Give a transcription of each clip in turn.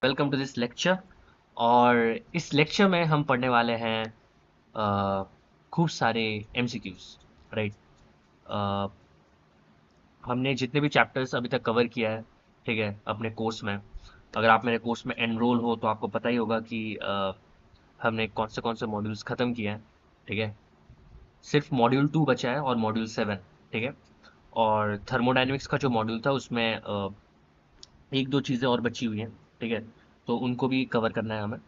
Welcome to this lecture. और इस lecture में हम पढ़ने वाले हैं खूब सारे एमसीक्यूज। राइट। हमने जितने भी चैप्टर्स अभी तक कवर किया है, ठीक है, अपने कोर्स में। अगर आप मेरे कोर्स में एनरोल हो तो आपको पता ही होगा कि हमने कौन से मॉड्यूल्स ख़त्म किए हैं। ठीक है। सिर्फ मॉड्यूल 2 बचा है और मॉड्यूल 7। ठीक है। और थर्मोडाइनमिक्स का जो मॉड्यूल था उसमें एक दो चीज़ें और बची हुई हैं। ठीक है। तो उनको भी कवर करना है हमें।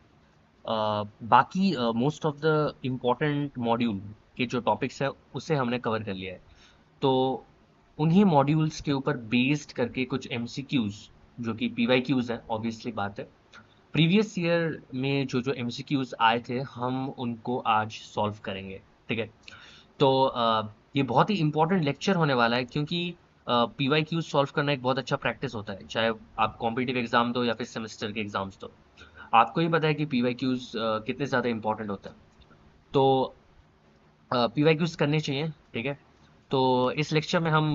बाकी most of the important module के जो टॉपिक्स है उसे हमने कवर कर लिया है। तो उन्हीं मॉड्यूल्स के ऊपर बेस्ड करके कुछ एमसीक्यूज जो कि पीवाईक्यूज हैं, ऑब्वियसली बात है। प्रीवियस ईयर में जो जो एमसीक्यूज आए थे हम उनको आज सॉल्व करेंगे। ठीक है। तो ये बहुत ही इम्पोर्टेंट लेक्चर होने वाला है क्योंकि पीवाईक्यूज सॉल्व करना एक बहुत अच्छा प्रैक्टिस होता है, चाहे आप कॉम्पिटिटिव एग्जाम दो या फिर सेमेस्टर के एग्जाम्स दो। आपको ही पता है कि पीवाईक्यूज कितने ज़्यादा इंपॉर्टेंट होते हैं। तो पीवाईक्यूज करने चाहिए। ठीक है। तो इस लेक्चर में हम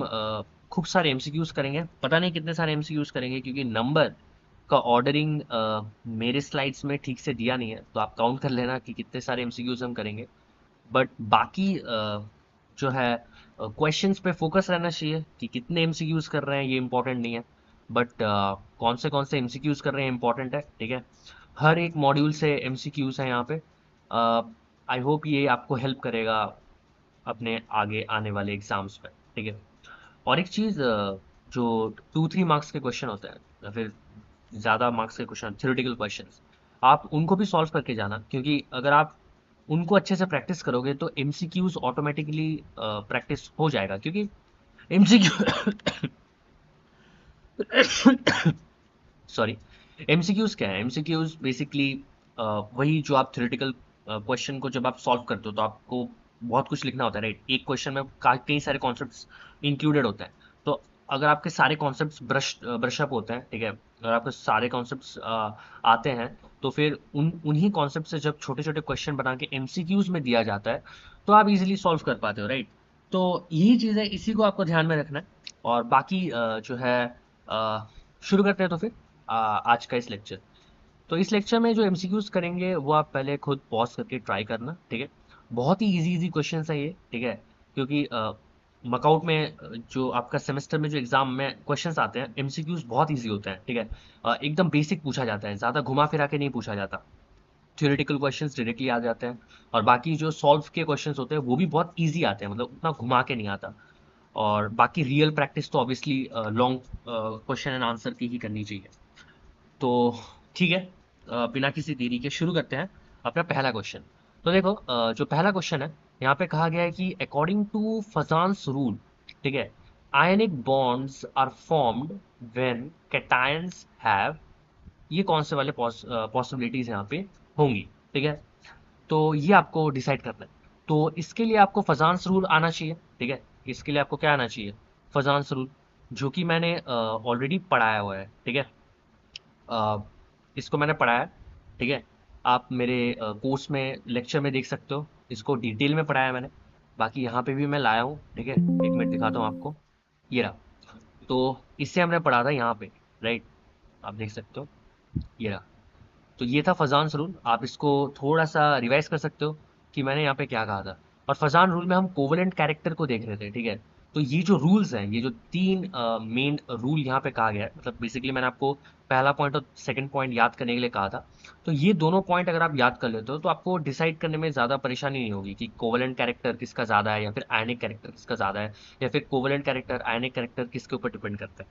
खूब सारे एमसीक्यूज करेंगे। पता नहीं कितने सारे एमसीक्यूज करेंगे क्योंकि नंबर का ऑर्डरिंग मेरे स्लाइड्स में ठीक से दिया नहीं है, तो आप काउंट कर लेना कि कितने सारे एमसीक्यूज हम करेंगे। बट बाकी जो है क्वेश्चंस पे फोकस रहना चाहिए कि कितने एमसीक्यूज कर रहे हैं, ये इंपॉर्टेंट नहीं है। बट कौन से एमसीक्यूज कर रहे हैं इंपॉर्टेंट है। ठीक है। हर एक मॉड्यूल से एमसीक्यूज है यहाँ पे। आई होप ये आपको हेल्प करेगा अपने आगे आने वाले एग्जाम्स में। ठीक है। और एक चीज़, जो 2-3 मार्क्स के क्वेश्चन होते हैं या फिर ज़्यादा मार्क्स के क्वेश्चन, थ्योरेटिकल क्वेश्चंस, आप उनको भी सॉल्व करके जाना क्योंकि अगर आप उनको अच्छे से प्रैक्टिस करोगे तो एमसीक्यूज ऑटोमेटिकली प्रैक्टिस हो जाएगा क्योंकि एमसीक्यू सॉरी, एमसीक्यूज क्या है? एमसीक्यूज बेसिकली वही जो आप थ्योरेटिकल क्वेश्चन को जब आप सॉल्व करते हो तो आपको बहुत कुछ लिखना होता है, राइट? एक क्वेश्चन में कई सारे कॉन्सेप्ट्स इंक्लूडेड होते हैं। तो अगर आपके सारे कॉन्सेप्ट्स ब्रशअप होते हैं, ठीक है, अगर आपके सारे कॉन्सेप्ट्स आते हैं, तो फिर उन्हीं कॉन्सेप्ट से जब छोटे छोटे क्वेश्चन बना के एमसीक्यूज में दिया जाता है तो आप इजीली सॉल्व कर पाते हो, राइट? तो यही चीज़ है, इसी को आपको ध्यान में रखना है। और बाकी जो है, अ, शुरू करते हैं तो फिर आज का इस लेक्चर। तो इस लेक्चर में जो एमसीक्यूज करेंगे वो आप पहले खुद पॉज करके ट्राई करना। ठीक है। बहुत ही इजी इजी क्वेश्चन है ये। ठीक है। क्योंकि मकआउट में जो आपका सेमेस्टर में जो एग्जाम में क्वेश्चंस आते हैं एमसीक्यूज बहुत इजी होते हैं। ठीक है। एकदम बेसिक पूछा जाता है, ज़्यादा घुमा फिरा के नहीं पूछा जाता। थ्योरेटिकल क्वेश्चंस डायरेक्टली आ जाते हैं। और बाकी जो सॉल्व के क्वेश्चंस होते हैं वो भी बहुत इजी आते हैं, मतलब उतना घुमा के नहीं आता। और बाकी रियल प्रैक्टिस तो obviously long question and answer की ही करनी चाहिए। तो ठीक है, बिना किसी देरी के शुरू करते हैं अपना पहला क्वेश्चन। तो देखो, जो पहला क्वेश्चन है यहाँ पे कहा गया है कि अकॉर्डिंग टू फजान्स रूल, ठीक है, ionic bonds are formed when cations have, ये कौन से वाले पॉसिबिलिटीज यहाँ पे होंगी। ठीक है। तो ये आपको डिसाइड करना है। तो इसके लिए आपको फजान्स रूल आना चाहिए। ठीक है। इसके लिए आपको क्या आना चाहिए? फजान्स रूल, जो कि मैंने ऑलरेडी पढ़ाया हुआ है। ठीक है। अ, इसको मैंने पढ़ा है। ठीक है। आप मेरे कोर्स में लेक्चर में देख सकते हो, इसको डिटेल में पढ़ाया है मैंने। बाकी यहाँ पे भी मैं लाया हूँ। ठीक है। 1 मिनट दिखाता हूँ आपको। ये रहा। तो इससे हमने पढ़ा था यहाँ पे, राइट? आप देख सकते हो, ये रहा। तो ये था फजान्स रूल। आप इसको थोड़ा सा रिवाइज कर सकते हो कि मैंने यहाँ पे क्या कहा था। और फजान रूल में हम कोवलेंट कैरेक्टर को देख रहे थे। ठीक है। तो ये जो रूल्स हैं, ये जो 3 मेन रूल यहाँ पे कहा गया है, मतलब बेसिकली मैंने आपको पहला पॉइंट और सेकंड पॉइंट याद करने के लिए कहा था। तो ये दोनों पॉइंट अगर आप याद कर लेते हो तो आपको डिसाइड करने में ज़्यादा परेशानी नहीं होगी कि कोवलेंट कैरेक्टर किसका ज़्यादा है या फिर आयनिक कैरेक्टर किसका ज़्यादा है, या फिर कोवलेंट कैरेक्टर आयनिक कैरेक्टर किसके ऊपर डिपेंड करता है।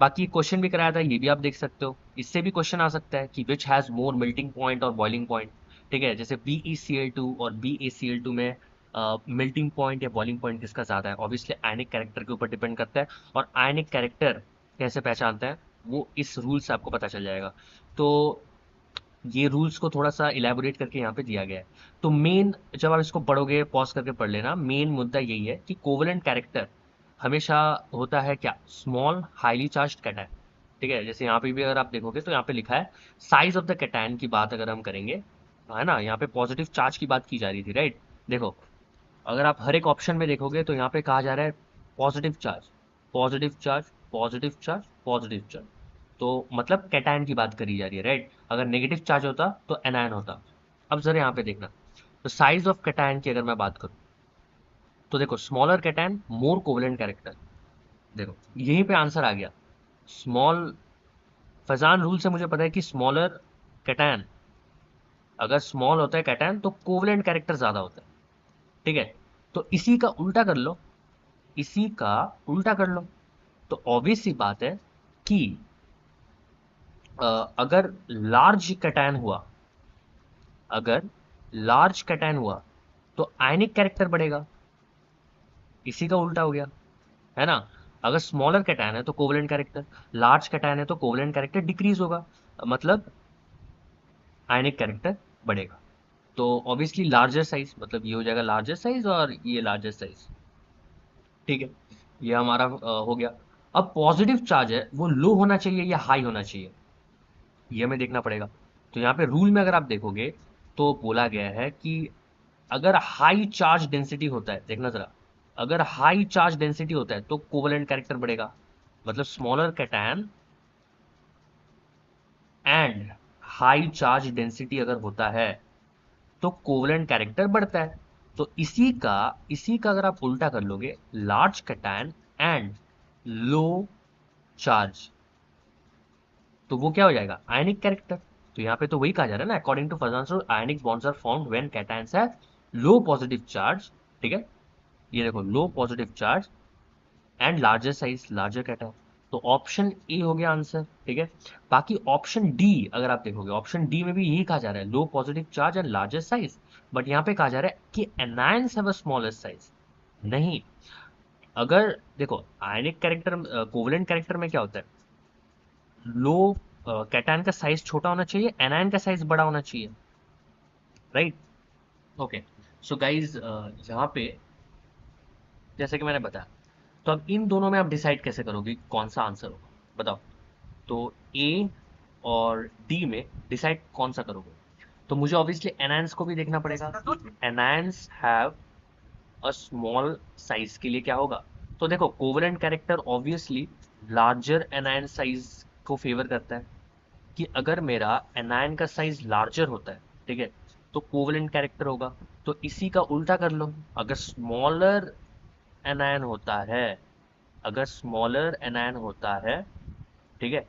बाकी क्वेश्चन भी कराया था, ये भी आप देख सकते हो। इससे भी क्वेश्चन आ सकता है कि which has more melting point और बॉइलिंग पॉइंट। ठीक है। जैसे BeCl2 और BaCl2 में मेल्टिंग पॉइंट या बॉइलिंग पॉइंट किसका ज़्यादा है, ऑब्वियसली आयनिक कैरेक्टर के ऊपर डिपेंड करता है। और आयनिक कैरेक्टर कैसे पहचानते हैं वो इस रूल से आपको पता चल जाएगा। तो ये रूल्स को थोड़ा सा इलेबोरेट करके यहाँ पे दिया गया है। तो मेन, जब आप इसको पढ़ोगे पॉज करके पढ़ लेना, मेन मुद्दा यही है कि कोवलेंट कैरेक्टर हमेशा होता है क्या? Small highly charged cation. ठीक है। जैसे यहाँ पे भी अगर आप देखोगे तो यहाँ पे लिखा है साइज ऑफ द कैटायन की बात अगर हम करेंगे, है ना, यहाँ पे पॉजिटिव चार्ज की बात की जा रही थी, राइट? देखो, अगर आप हर एक ऑप्शन में देखोगे तो यहाँ पे कहा जा रहा है positive charge, positive charge, positive charge, positive charge. तो मतलब कैटायन की बात करी जा रही है, राइट। अगर नेगेटिव चार्ज होता तो एनायन होता। अब जरा यहाँ पे देखना, तो साइज ऑफ कैटायन की अगर मैं बात करूँ तो देखो स्मॉलर कैटायन मोर कोवलेंट कैरेक्टर। देखो यहीं पे आंसर आ गया। स्मॉल फैजान रूल से मुझे पता है कि स्मॉलर कैटायन, अगर स्मॉल होता है कैटायन तो कोवलेंट कैरेक्टर ज्यादा होता है, ठीक है। तो इसी का उल्टा कर लो, इसी का उल्टा कर लो, तो ऑब्वियस सी बात है कि अगर लार्ज कैटायन हुआ, अगर लार्ज कैटायन हुआ तो आयनिक कैरेक्टर बढ़ेगा, इसी का उल्टा हो गया, है ना। अगर स्मॉलर कैटायन है तो कोवलेंट कैरेक्टर, लार्ज कैटायन है तो कोवलेंट कैरेक्टर डिक्रीज होगा, मतलब आयनिक कैरेक्टर बढ़ेगा। तो ऑब्वियसली लार्जर साइज, मतलब ये हो जाएगा लार्जर साइज और ये लार्जर साइज, ठीक है। ये हमारा हो गया। अब पॉजिटिव चार्ज है वो लो होना चाहिए या हाई होना चाहिए, ये हमें देखना पड़ेगा। तो यहाँ पे रूल में अगर आप देखोगे तो बोला गया है कि अगर हाई चार्ज डेंसिटी होता है, देखना जरा, अगर हाई चार्ज डेंसिटी होता है तो कोवलेंट कैरेक्टर बढ़ेगा, मतलब smaller cation and high charge density अगर होता है तो कोवलेंट कैरेक्टर बढ़ता है। तो इसी का अगर आप उल्टा कर लोगे, large cation and low charge, तो वो क्या हो जाएगा, आयनिक कैरेक्टर। तो यहाँ पे तो वही कहा जा रहा है ना, according to Fajans rule ionic bonds are formed when cations have low positive charge, ठीक है। ये देखो low positive charge and larger size, larger cation. तो ऑप्शन ए हो गया आंसर, ठीक है। बाकी ऑप्शन डी अगर आप देखोगे, ऑप्शन डी में भी यही कहा जा रहा है, low positive charge and larger size, but यहाँ पे कहा जा रहा है कि anions have a smaller size. नहीं, अगर देखो आयनिक कैरेक्टर, कोवलेंट कैरेक्टर में क्या होता है, लो कैटायन का साइज छोटा होना चाहिए, एनायन का साइज बड़ा होना चाहिए, राइट। ओके, सो गाइज यहाँ पे जैसे कि मैंने बताया, तो अब इन दोनों में आप डिसाइड कैसे करोगे कौन सा आंसर होगा, बताओ। तो ए और डी में डिसाइड कौन सा करोगे, तो मुझे ऑब्वियसली एनायंस को भी देखना पड़ेगा। Anions have a small size के लिए क्या होगा, तो देखो covalent character obviously larger anion size को फेवर करता है, कि अगर मेरा एनायन का साइज लार्जर होता है, ठीक है, तो कोवलेंट कैरेक्टर होगा। तो इसी का उल्टा कर लो, अगर स्मॉलर एनायन होता है, अगर स्मॉलर एनायन होता है, ठीक है,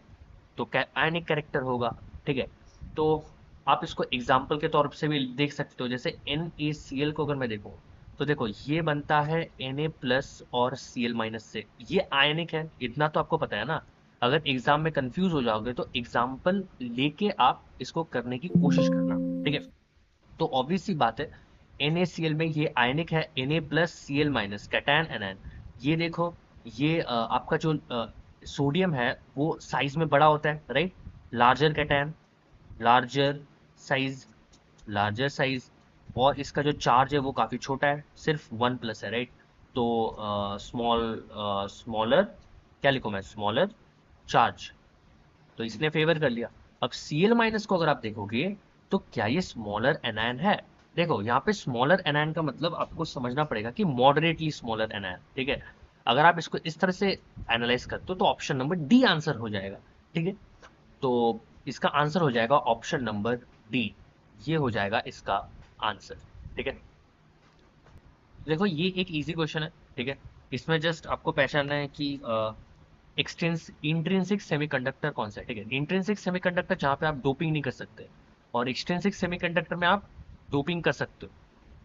तो आयनिक कैरेक्टर होगा, ठीक है। तो आप इसको एग्जाम्पल के तौर से भी देख सकते हो, जैसे NaCl को अगर मैं देखूं तो देखो ये बनता है Na प्लस और Cl माइनस से, ये आयनिक है, इतना तो आपको पता है ना। अगर एग्जाम में कंफ्यूज हो जाओगे तो एग्जाम्पल लेके आप इसको करने की कोशिश करना, ठीक है। तो ऑब्वियस सी बात है, NaCl में ये आयनिक है, Na plus Cl minus cation anion. ये देखो, ये आपका जो सोडियम है वो साइज में बड़ा होता है, right, larger cation, larger size, larger size, और इसका जो चार्ज है वो काफ़ी छोटा है, सिर्फ 1+ है, राइट। तो स्मॉलर, क्या लिखूँ मैं, स्मॉलर चार्ज, तो इसने फेवर कर लिया। अब Cl माइनस को अगर आप देखोगे तो क्या ये स्मॉलर एनायन है, देखो यहाँ पे स्मॉलर एनायन का मतलब आपको समझना पड़ेगा कि मॉडरेटली स्मॉलर एनायन, ठीक है। अगर आप इसको इस तरह से एनालाइज करते हो तो ऑप्शन नंबर डी आंसर हो जाएगा, ठीक है। तो इसका आंसर हो जाएगा ऑप्शन नंबर डी, ये हो जाएगा इसका आंसर, ठीक है। देखो ये एक इजी क्वेश्चन है, ठीक है। इसमें जस्ट आपको पहचानना है कि इंट्रिंसिक सेमीकंडक्टर कौन सा है, ठीक है। इंट्रिंसिक सेमीकंडक्टर जहाँ पे आप डोपिंग नहीं कर सकते, और एक्सट्रिंसिक सेमीकंडक्टर में आप डोपिंग कर सकते हो,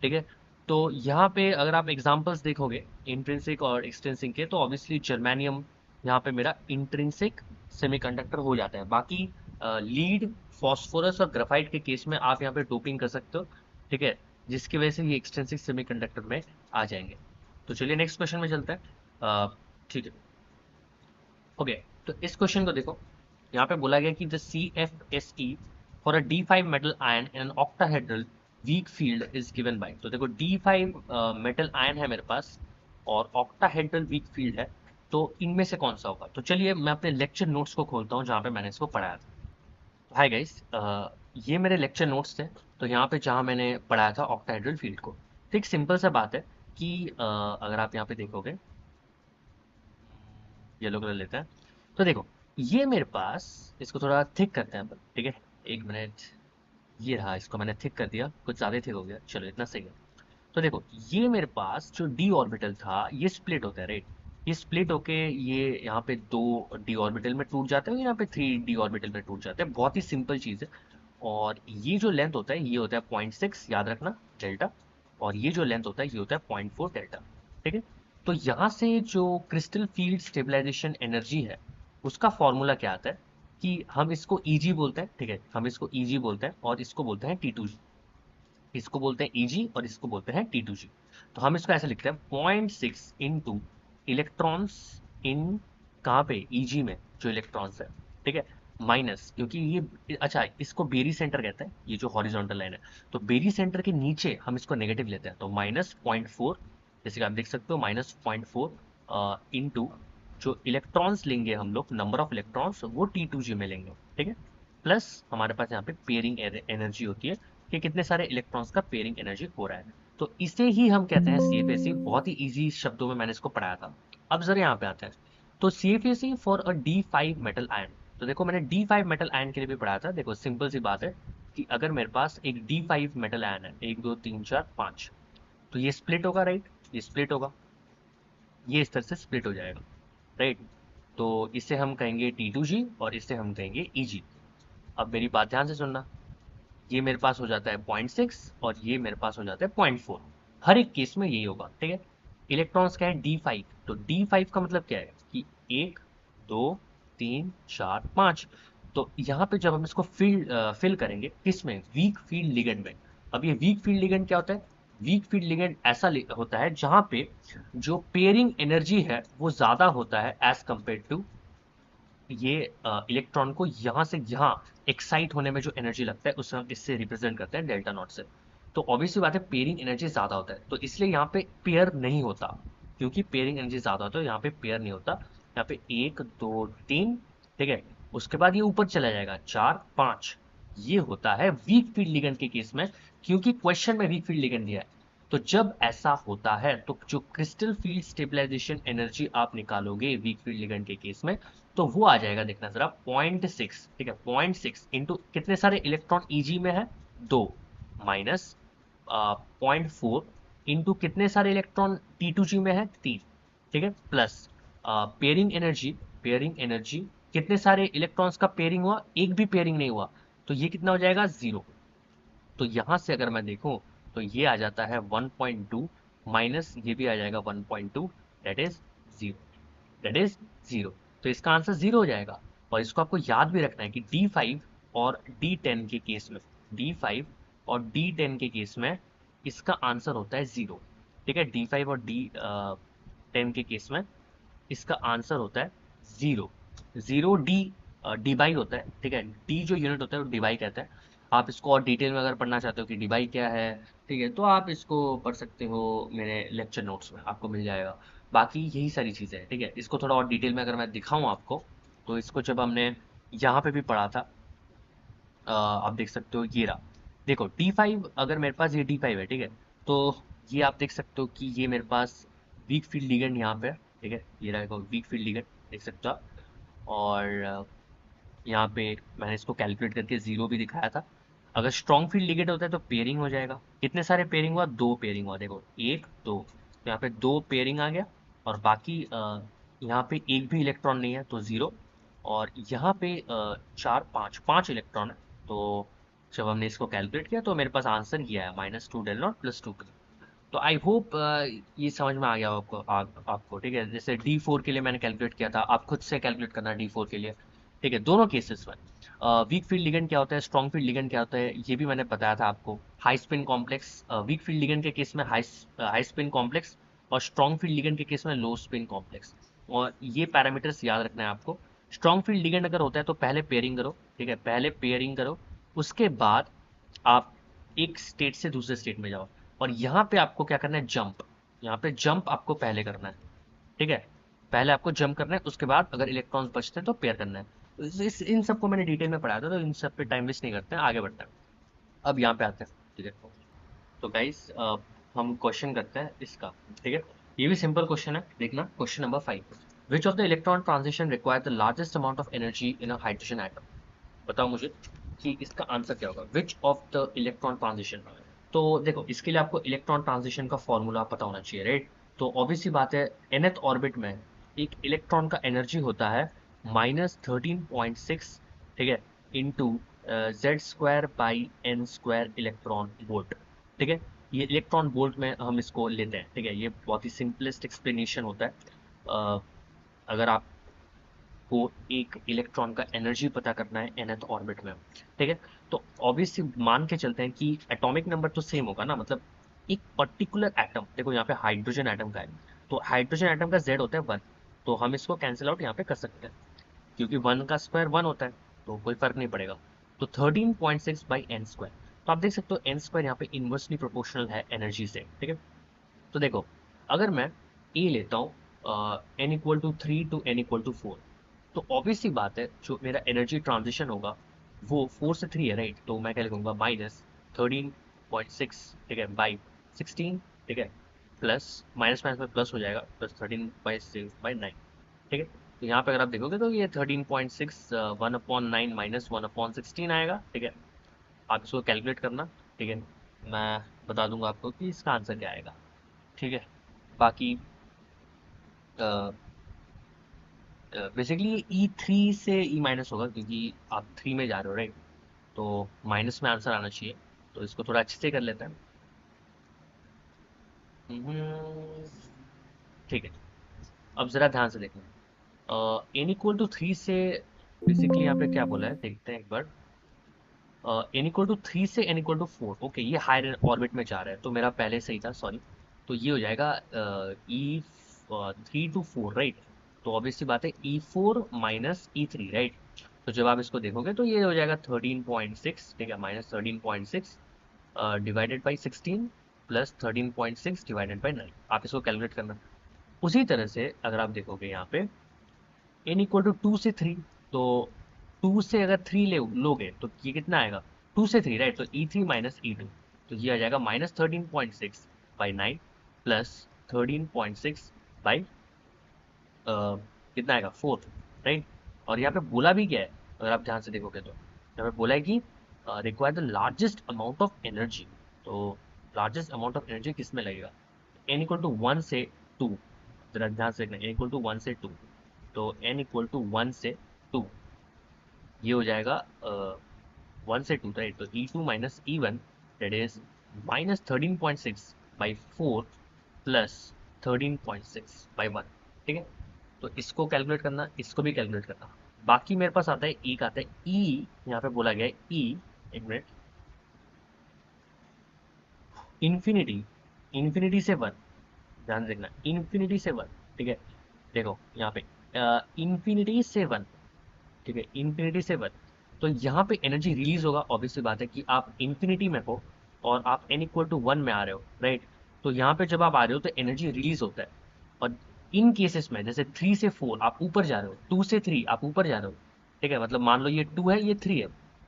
ठीक है। तो यहाँ पे अगर आप एग्जांपल्स देखोगे इंट्रिंसिक और एक्सट्रिंसिक के, तो ऑब्वियसली जर्मेनियम यहाँ पे मेरा इंट्रिंसिक सेमीकंडक्टर हो जाता है। बाकी लीड, फॉस्फोरस और ग्राफाइट के केस में आप यहाँ पे डोपिंग कर सकते हो, ठीक है, जिसकी वजह से ये एक्सट्रिंसिक सेमीकंडक्टर में आ जाएंगे। तो चलिए नेक्स्ट क्वेश्चन में चलते हैं, ठीक है। ओके, तो इस क्वेश्चन को देखो, यहाँ पे बोला गया कि the CFSE for a D5 metal ion in an octahedral weak field is given by. तो देखो D5 मेटल आयन है मेरे पास और ऑक्टाहेड्रल वीक फील्ड है, तो इनमें से कौन सा होगा। तो चलिए मैं अपने लेक्चर नोट्स को खोलता हूँ जहाँ पे मैंने इसको पढ़ाया था। तो हाय गाइस, ये मेरे लेक्चर नोट्स थे। तो यहाँ पे जहाँ मैंने पढ़ाया था ऑक्टाहेड्रल फील्ड को, तो एक सिंपल सा बात है कि अगर आप यहाँ पे देखोगे, येलो कलर लेते हैं, तो देखो ये मेरे पास, इसको थोड़ा थिक करते हैं अपन, ठीक है, एक मिनट। ये रहा, इसको मैंने थिक कर दिया, कुछ ज़्यादा थिक हो गया, चलो इतना सही है। तो देखो, ये मेरे पास जो डी ऑर्बिटल था ये स्प्लिट होता है, राइट। ये स्प्लिट होके ये यहाँ पे दो डी ऑर्बिटल में टूट जाते हैं, यहाँ पे थ्री डी ऑर्बिटल में टूट जाते हैं, बहुत ही सिंपल चीज़ है। और ये जो लेंथ होता है ये होता है 0.6, याद रखना, डेल्टा। और ये जो लेंथ होता है ये होता है 0.4 डेल्टा, ठीक है। तो यहाँ से जो क्रिस्टल फील्ड स्टेबलाइजेशन एनर्जी है उसका फॉर्मूला क्या आता है कि हम इसको ईजी बोलते हैं, ठीक है, हम इसको ईजी बोलते हैं और इसको बोलते हैं T2G। इसको बोलते हैं ईजी और इसको बोलते हैं T2G। तो हम इसको ऐसे लिखते हैं 0.6 इंटू इलेक्ट्रॉन्स इन, कहाँ पे, ईजी में जो इलेक्ट्रॉन्स है, ठीक है, माइनस, क्योंकि ये, अच्छा, इसको बेरी सेंटर कहते हैं, ये जो हॉरिजॉन्टल लाइन है। तो बेरी सेंटर के नीचे हम इसको नेगेटिव लेते हैं, तो -0.4, जैसे कि आप देख सकते हो -0.4 इंटू जो इलेक्ट्रॉन्स लेंगे हम लोग, नंबर ऑफ इलेक्ट्रॉन्स, वो T2G में लेंगे, ठीक है। प्लस हमारे पास यहाँ पे पेयरिंग एनर्जी होती है कि कितने सारे इलेक्ट्रॉन्स का पेयरिंग एनर्जी हो रहा है। तो इसे ही हम कहते हैं CFAC। बहुत ही इजी शब्दों में मैंने इसको पढ़ाया था। अब जरा यहाँ पे आते हैं। तो CFAC for a D5 metal ion. तो देखो, मैंने D5 मेटल आयन के लिए भी पढ़ाया था। देखो, सिंपल सी बात है कि अगर मेरे पास एक D5 मेटल आयन है, 1 2 3 4 5, तो ये स्प्लिट होगा, राइट। ये स्प्लिट होगा, ये इस तरह से स्प्लिट हो जाएगा, राइट। तो इसे हम कहेंगे T2G और इसे हम कहेंगे EG। अब मेरी बात ध्यान से सुनना, ये मेरे पास हो जाता है 0.6 और ये मेरे पास हो जाता है 0.4। हर एक केस में यही होगा, ठीक है। इलेक्ट्रॉन्स क्या है, D5। तो D5 का मतलब क्या है कि 1 2 3 4 5। तो यहाँ पे जब हम इसको फिल करेंगे किसमें, वीक फील्ड लिगेंड में। अब ये वीक फील्ड लिगेंड क्या होता है, वीक फील्ड लिगेंड ऐसा होता है जहाँ पे जो पेयरिंग एनर्जी है वो ज़्यादा होता है एज कम्पेयर टू ये इलेक्ट्रॉन को यहाँ से यहाँ एक्साइट होने में जो एनर्जी लगता है उसे हम इससे रिप्रेजेंट करते हैं डेल्टा नॉट से। तो ऑब्वियसली बात है, पेयरिंग एनर्जी ज़्यादा होता है, तो इसलिए यहाँ पे पेयर नहीं होता। क्योंकि पेयरिंग एनर्जी ज़्यादा होता है, यहाँ पे पेयर नहीं होता। यहाँ पे 1 2 3, ठीक है। उसके बाद ये ऊपर चला जाएगा 4 5। ये होता है वीक फील्ड लिगेंड के केस में, क्योंकि क्वेश्चन में वीक फील्ड लिगेंड दिया है। तो जब ऐसा होता है तो जो क्रिस्टल फील्ड स्टेबलाइजेशन एनर्जी आप निकालोगे वीक फील्ड लिगेंड के केस में, तो वो आ जाएगा, देखना जरा, 0.6, ठीक है। 0.6 इंटू कितने सारे इलेक्ट्रॉन ईजी में है, 2, माइनस 0.4 इंटू कितने सारे इलेक्ट्रॉन T2G में है, 3, ठीक है, plus pairing energy. Pairing energy, कितने सारे इलेक्ट्रॉन्स का पेयरिंग हुआ, एक भी पेयरिंग नहीं हुआ, तो ये कितना हो जाएगा, 0। तो यहाँ से अगर मैं देखूँ तो ये आ जाता है 1.2, माइनस ये भी आ जाएगा 1.2, दैट इज 0, दैट इज 0। तो इसका आंसर 0 हो जाएगा। और इसको आपको याद भी रखना है कि D5 और D10 के केस में, D5 और D10 के केस में इसका आंसर होता है 0, ठीक है। D5 और D10 के केस में इसका आंसर होता है 0। 0 डी, डी बाई होता है, ठीक है। डी जो यूनिट होता है वो डी बाई कहता है। आप इसको और डिटेल में अगर पढ़ना चाहते हो कि डी बाई क्या है, ठीक है, तो आप इसको पढ़ सकते हो मेरे लेक्चर नोट्स में, आपको मिल जाएगा। बाकी यही सारी चीज़ें हैं, ठीक है। इसको थोड़ा और डिटेल में अगर मैं दिखाऊं आपको, तो इसको जब हमने यहाँ पे भी पढ़ा था, आप देख सकते हो ये रहा। देखो, D5, अगर मेरे पास ये D5 है, ठीक है, तो ये आप देख सकते हो कि ये मेरे पास वीक फील्ड लिगेंड यहाँ पे है, ठीक है। ये रहेगा वीक फील्ड लिगेंड, देख सकते हो आप। और यहाँ पे मैंने इसको कैलकुलेट करके 0 भी दिखाया था। अगर स्ट्रॉन्ग फील्ड लिगेंड होता है तो पेयरिंग हो जाएगा। कितने सारे पेयरिंग हुआ, 2 पेयरिंग हुआ, देखो 1 2, तो यहाँ पे 2 पेयरिंग आ गया। और बाकी यहाँ पे एक भी इलेक्ट्रॉन नहीं है तो 0। और यहाँ पे 4 5 5 इलेक्ट्रॉन है। तो जब हमने इसको कैलकुलेट किया तो मेरे पास आंसर ये आया, -2 डेल नॉट +2। तो आई होप ये समझ में आ गया आपको, आपको, ठीक है। जैसे D4 के लिए मैंने कैलकुलेट किया था, आप खुद से कैलकुलेट करना D4 के लिए, ठीक है, दोनों केसेस में। वीक फील्ड लिगेंड क्या होता है, स्ट्रॉन्ग फील्ड लिगेंड क्या होता है, ये भी मैंने बताया था आपको। High spin complex, weak field ligand के केस में हाई स्पिन कॉम्प्लेक्स, और स्ट्रॉन्ग फील्ड लिगेंड के केस में लो स्पिन कॉम्प्लेक्स। और ये पैरामीटर्स याद रखना है आपको। स्ट्रॉन्ग फील्ड लिगेंड अगर होता है तो पहले पेयरिंग करो, ठीक है, पहले पेयरिंग करो। उसके बाद आप एक स्टेट से दूसरे स्टेट में जाओ। और यहाँ पे आपको क्या करना है, जंप। यहाँ पे जंप आपको पहले करना है, ठीक है। पहले आपको जंप करना है, उसके बाद अगर इलेक्ट्रॉन्स बचते हैं तो पेयर करना है। तो इन सबको मैंने डिटेल में पढ़ाया था, तो इन सब पे टाइम वेस्ट नहीं करते हैं, आगे बढ़ते हैं। अब यहाँ पे आते हैं, ठीक है। तो गाइस, हम क्वेश्चन करते हैं इसका, ठीक है। ये भी सिंपल क्वेश्चन है, देखना question number 5। Which of the electron transition require the largest amount of energy in a hydrogen atom. बताओ मुझे कि इसका आंसर क्या होगा, विच ऑफ द इलेक्ट्रॉन ट्रांजिशन। तो देखो इसके लिए आपको इलेक्ट्रॉन ट्रांजिशन का फॉर्मूला पता होना चाहिए, राइट। तो ऑब्वियस सी बात है, nth ऑर्बिट में एक इलेक्ट्रॉन का एनर्जी होता है -13.6, ठीक है, इंटू Z²/n² इलेक्ट्रॉन वोल्ट, ठीक है। ये इलेक्ट्रॉन वोल्ट में हम इसको लेते हैं, ठीक है। ये बहुत ही सिंपलेस्ट एक्सप्लेनेशन होता है। अ, अगर आप को एक इलेक्ट्रॉन का एनर्जी पता करना है nth ऑर्बिट में, ठीक है। तो ऑब्वियसली मान के चलते हैं कि एटॉमिक नंबर तो सेम होगा ना, मतलब एक पर्टिकुलर एटम, देखो यहाँ पे हाइड्रोजन एटम का है, तो हाइड्रोजन एटम का Z होता है 1, तो हम इसको कैंसिल आउट यहाँ पे कर सकते हैं, क्योंकि 1 का स्क्वायर 1 होता है, तो कोई फर्क नहीं पड़ेगा। तो 13.6/n², तो आप देख सकते हो n² यहाँ पे इनवर्सली प्रोपोर्शनल है एनर्जी से, ठीक है। तो देखो अगर मैं ए लेता हूँ n=3 टू n=4, तो ऑब्वियस सी बात है जो मेरा एनर्जी ट्रांजिशन होगा वो 4 से 3 है, राइट। तो मैं क्या लिखूंगा, -13.6, ठीक है, बाई 16, ठीक है, प्लस माइनस माइनस में प्लस हो जाएगा, +13/6/9, ठीक है। तो यहाँ पे अगर आप देखोगे तो ये 13.6 1/9 -1/16 आएगा, ठीक है। आप इसको कैलकुलेट करना, ठीक है। मैं बता दूंगा आपको कि इसका आंसर क्या आएगा, ठीक है। बाकी बेसिकली E3 से ई माइनस होगा, क्योंकि आप 3 में जा रहे हो, राइट। तो माइनस में आंसर आना चाहिए, तो इसको थोड़ा अच्छे से कर लेते हैं। हम्म, ठीक है। अब जरा ध्यान से देखना, n=3 से बेसिकली यहाँ पे क्या बोला है देखते हैं एक बार। n=3 से n=4, ओके, ये हायर ऑर्बिट में जा रहा है, तो मेरा पहले सही था, सॉरी। तो ये हो जाएगा E3 to 4, राइट। तो ऑब्वियसली बात है E4 - E3, राइट। तो जब आप इसको देखोगे तो ये हो जाएगा 13.6, ठीक है, -13.6 divided by 16 plus 13.6 divided by 9, आप इसको कैलकुलेट करना। उसी तरह से अगर आप देखोगे यहाँ पे n=2 से 3, तो 2 से अगर 3 लोगे तो ये कितना आएगा, 2 से 3, राइट। तो E3 - E2, तो ये आ जाएगा -13.6/9 प्लस 13.6 बाई कितना आएगा 4, राइट। और यहाँ पे बोला भी क्या है, अगर आप ध्यान से देखोगे तो यहाँ पे बोला है कि require the largest amount of energy. तो लार्जेस्ट अमाउंट ऑफ एनर्जी किस में लगेगा, n=1 से 2, जरा ध्यान से देखना, n=1 से 2, तो n=1 से 2, ये हो जाएगा 1 से 2, राइट। तो E2 - E1, that is -13.6/4 plus 13.6/1, ठीक है। तो इसको कैलकुलेट करना, इसको भी कैलकुलेट करना। बाकी मेरे पास आता है ई का, आता है ई, यहाँ पे बोला गया है ई, एक मिनट, इन्फिनिटी, इन्फिनिटी से 1, ध्यान से देखना, इन्फिनिटी से 1, ठीक है। देखो यहाँ पे इन्फिनिटी से 1, ठीक है, इन्फिनिटी से 1, तो यहाँ पे एनर्जी रिलीज होगा, ऑब्वियसली बात है कि आप इन्फिनिटी में हो और आप n=1 में आ रहे हो, राइट। तो यहाँ पे जब आप आ रहे हो तो एनर्जी रिलीज होता है। और इन केसेस में जैसे 3 से 4 आप ऊपर जा रहे हो, 2 से 3 आप ऊपर जा रहे हो, ठीक है, मतलब मान लो ये 2 है, ये 3 है,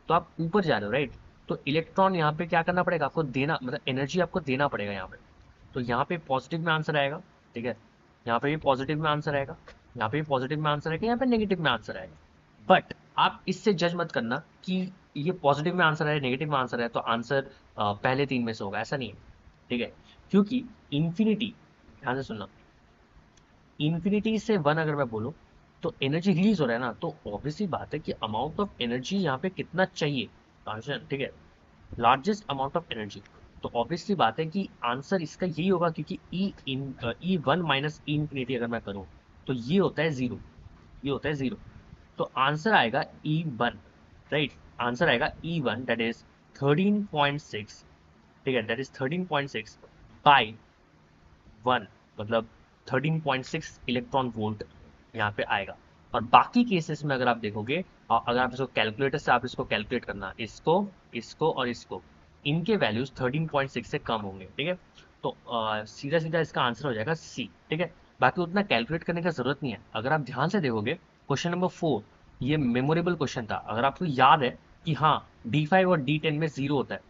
तो आप ऊपर जा रहे हो, राइट। तो इलेक्ट्रॉन यहाँ पे क्या करना पड़ेगा आपको, देना, मतलब एनर्जी आपको देना पड़ेगा यहाँ पे। तो यहाँ पे पॉजिटिव में आंसर आएगा, ठीक है, यहाँ पे भी पॉजिटिव में आंसर आएगा, यहाँ पे भी पॉजिटिव में आंसर आएगा, यहाँ पे नेगेटिव में आंसर आएगा। बट आप इससे जज मत करना कि ये पॉजिटिव में आंसर है, नेगेटिव में आंसर है, तो आंसर पहले 3 में से होगा, ऐसा नहीं है, ठीक है। क्योंकि इन्फिनिटी, ध्यान से सुनना, इन्फिनिटी से 1 अगर मैं बोलूँ तो एनर्जी रिलीज हो रहा है ना, तो ऑब्वियसली बात है कि अमाउंट ऑफ एनर्जी यहाँ पे कितना चाहिए आंसर, ठीक है, लार्जेस्ट अमाउंट ऑफ एनर्जी। तो ऑब्वियसली बात है कि आंसर इसका यही होगा, क्योंकि E1 - E∞ अगर मैं करूँ तो ये होता है 0, ये होता है 0। तो आंसर आएगा E1, राइट। आंसर आएगा E1, दैट इज 13.6, ठीक है, दैट इज 13.6 बाई 1, मतलब 13.6 इलेक्ट्रॉन वोल्ट यहाँ पे आएगा। और बाकी केसेस में अगर आप देखोगे, अगर आप इसको कैलकुलेटर से आप इसको कैलकुलेट करना, इसको, इसको और इसको, इनके वैल्यूज 13.6 से कम होंगे, ठीक है। तो सीधा सीधा इसका आंसर हो जाएगा सी, ठीक है। बाकी उतना कैलकुलेट करने का जरूरत नहीं है। अगर आप ध्यान से देखोगे क्वेश्चन नंबर 4, ये मेमोरेबल क्वेश्चन था, अगर आपको याद है कि हाँ D5 और D10 में 0 होता है,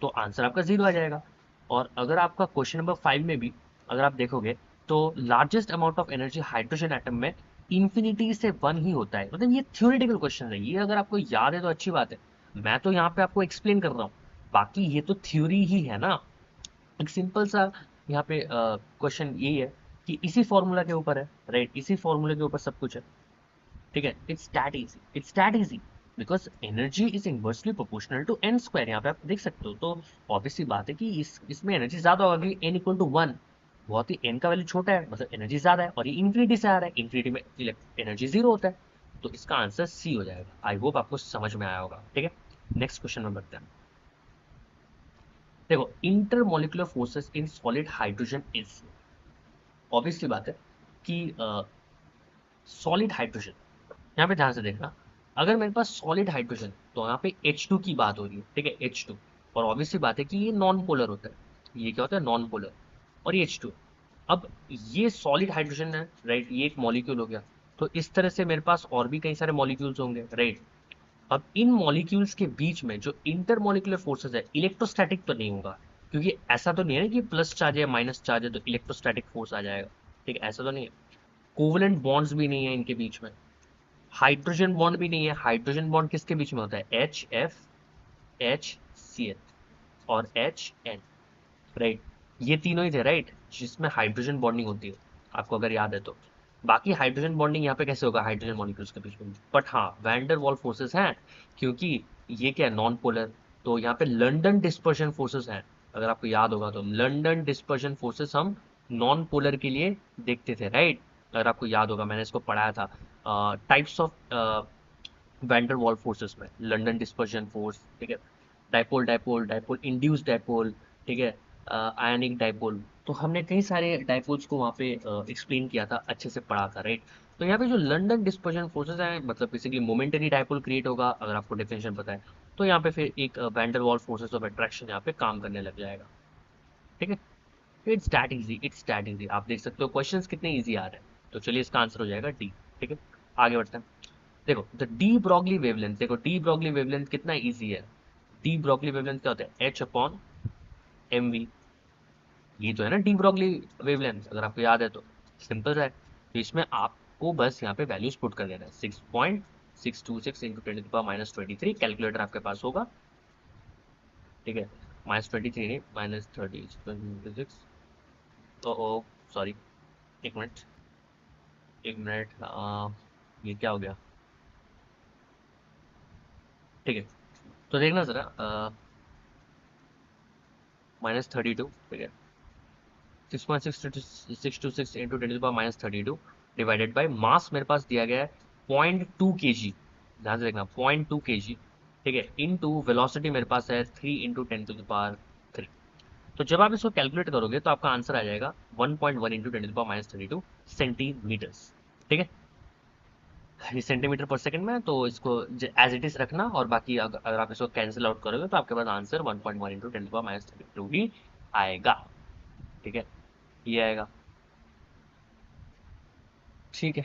तो आंसर आपका 0 आ जाएगा। और अगर आपका क्वेश्चन नंबर 5 में भी अगर आप देखोगे तो largest amount of energy hydrogen atom में इंफिनिटी से वन ही होता है, मतलब ये थ्योरेटिकल क्वेश्चन है, ये अगर आपको याद है तो अच्छी बात है, मैं तो यहाँ पे आपको एक्सप्लेन कर रहा हूँ, बाकी ये तो थ्योरी ही है ना। एक सिंपल सा यहाँ पे क्वेश्चन यही है कि इसी फॉर्मूला के ऊपर है, राइट, इसी फॉर्मूला के ऊपर सब कुछ है, ठीक है। It's that easy, it's that easy, because energy is inversely proportional to n square, यहाँ पे आप देख सकते हो, तो ऑब्वियसली बात है कि इसमें एनर्जी ज्यादा होगा क्योंकि एन इक्वल टू वन, बहुत ही एन का वैल्यू छोटा है मतलब एनर्जी ज्यादा है, और ये इन्फिनिटी से आ रहा है, इन्फिनिटी में एनर्जी जीरो होता है, तो इसका आंसर सी हो जाएगा। आई होप आपको समझ में आया होगा, ठीक है। नेक्स्ट क्वेश्चन में बढ़ते हैं। देखो, intermolecular forces in solid hydrogen is, obviously बात है कि सॉलिड हाइड्रोजन, यहाँ पे ध्यान से देखना, अगर मेरे पास सॉलिड हाइड्रोजन तो यहाँ पे H2 की बात हो रही है, ठीक है, H2, और ऑब्वियसली बात है कि ये नॉन पोलर होता है, ये क्या होता है, नॉन पोलर, और ये H2। अब ये सॉलिड हाइड्रोजन है, राइट, ये एक मॉलिक्यूल हो गया, तो इस तरह से मेरे पास और भी कई सारे मॉलिक्यूल्स होंगे, राइट। अब इन मॉलिक्यूल्स के बीच में जो इंटरमॉलिक्यूलर फोर्सेस है, इलेक्ट्रोस्टैटिक तो नहीं होगा, क्योंकि ऐसा तो नहीं है ना कि प्लस चार्ज है माइनस चार्ज है तो इलेक्ट्रोस्टैटिक फोर्स आ जाएगा, ठीक है, ऐसा तो नहीं है। कोवलेंट बॉन्ड्स भी नहीं है इनके बीच में, हाइड्रोजन बॉन्ड भी नहीं है, हाइड्रोजन बॉन्ड किसके बीच में होता है, H F, H C H और एच एन, राइट, ये तीनों ही थे, राइट, जिसमें हाइड्रोजन बॉन्डिंग होती है, आपको अगर याद है तो। बाकी हाइड्रोजन बॉन्डिंग यहाँ पे कैसे होगा हाइड्रोजन मॉलिक्यूल्स के बीच में, बट हाँ वैंडर वॉल फोर्सेस हैं, क्योंकि ये क्या है, नॉन पोलर, तो यहाँ पे लंदन डिस्पर्शन फोर्सेस हैं, अगर आपको याद होगा तो लंदन डिस्पर्शन फोर्सेस हम नॉन पोलर के लिए देखते थे, राइट, अगर आपको याद होगा मैंने इसको पढ़ाया था, types of wander wall forces में, लंदन डिस्पर्शन फोर्स, ठीक है, dipole dipole dipole induce dipole, ठीक है, आयनिक डाइपोल, तो हमने कई सारे डाइपोल्स को वहाँ पे एक्सप्लेन किया था, अच्छे से पढ़ा था, राइट। तो यहाँ पे जो लंदन डिस्पर्शन फोर्सेस हैं, मतलब बेसिकली मोमेंटरी डाइपोल क्रिएट होगा, अगर आपको डेफिनेशन पता है, तो यहाँ पे फिर एक wander wall forces of attraction यहाँ पे काम करने लग जाएगा, ठीक है। It's that easy, it's that easy, आप देख सकते हो क्वेश्चंस कितने इजी आ रहे हैं, तो चलिए इसका आंसर हो जाएगा डी, ठीक है। आगे बढ़ते हैं। देखो द डी ब्रॉगली वेवलेंथ, देखो डी ब्रॉगली वेवलेंथ कितना इजी है, डी ब्रॉगली वेवलेंथ क्या होता है, एच अपॉन एम वी, ये तो है ना डी ब्रॉगली वेवलेंथ, अगर आपको याद है तो सिंपल है, तो इसमें आपको बस यहाँ पे वैल्यूज पुट कर देना है, 6.626 इंटू 10⁻³ कैलकुलेटर आपके पास होगा, ठीक है, -23 नहीं -30 ओ सॉरी, एक मिनट, एक मिनट, ये क्या हो गया, ठीक है, तो देखना जरा, -32, ठीक है, 6.626 इंटू 10⁻³ डिवाइडेड बाई मास मेरे पास दिया गया है 0.2 kg, ध्यान से देखना 0.2 kg, ठीक है, इनटू वेलोसिटी मेरे पास है 3 इंटू 10⁻³ तो जब आप इसको कैलकुलेट करोगे तो आपका आंसर आ जाएगा 1.1 इंटू 10⁻32 सेंटीमीटर्स, ठीक है, ये सेंटीमीटर पर सेकंड में है, तो इसको एज इट इज रखना, और बाकी अगर आप इसको कैंसिल आउट करोगे तो आपके पास आंसर 1.1 इंटू 10⁻32 ही आएगा, ठीक है, ये आएगा, ठीक है।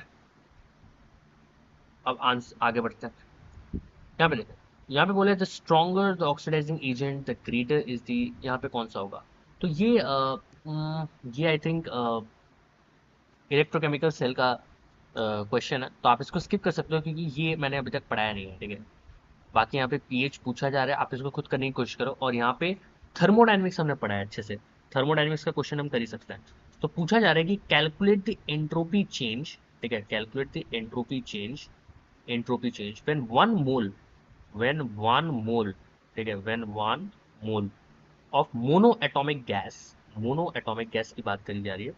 अब आंसर आगे बढ़ते हैं, यहाँ पे देखो, यहाँ पे बोले the stronger the oxidizing agent the greater is the, यहाँ पे कौन सा होगा, तो ये आई थिंक इलेक्ट्रोकेमिकल सेल का क्वेश्चन है, तो आप इसको स्किप कर सकते हो क्योंकि ये मैंने अभी तक पढ़ाया नहीं है, ठीक है। बाकी यहाँ पे पीएच पूछा जा रहा है, आप इसको खुद करने की कोशिश करो, और यहाँ पे थर्मोडायनेमिक्स हमने पढ़ा है अच्छे से, थर्मोडायनेमिक्स का क्वेश्चन हम कर ही सकते हैं, तो पूछा जा रहा है कि कैलकुलेट द एंट्रोपी चेंज, ठीक है, calculate the entropy change, entropy change when one mole, ठीक है, when one mole of monoatomic gas, monoatomic gas की बात करी जा रही है,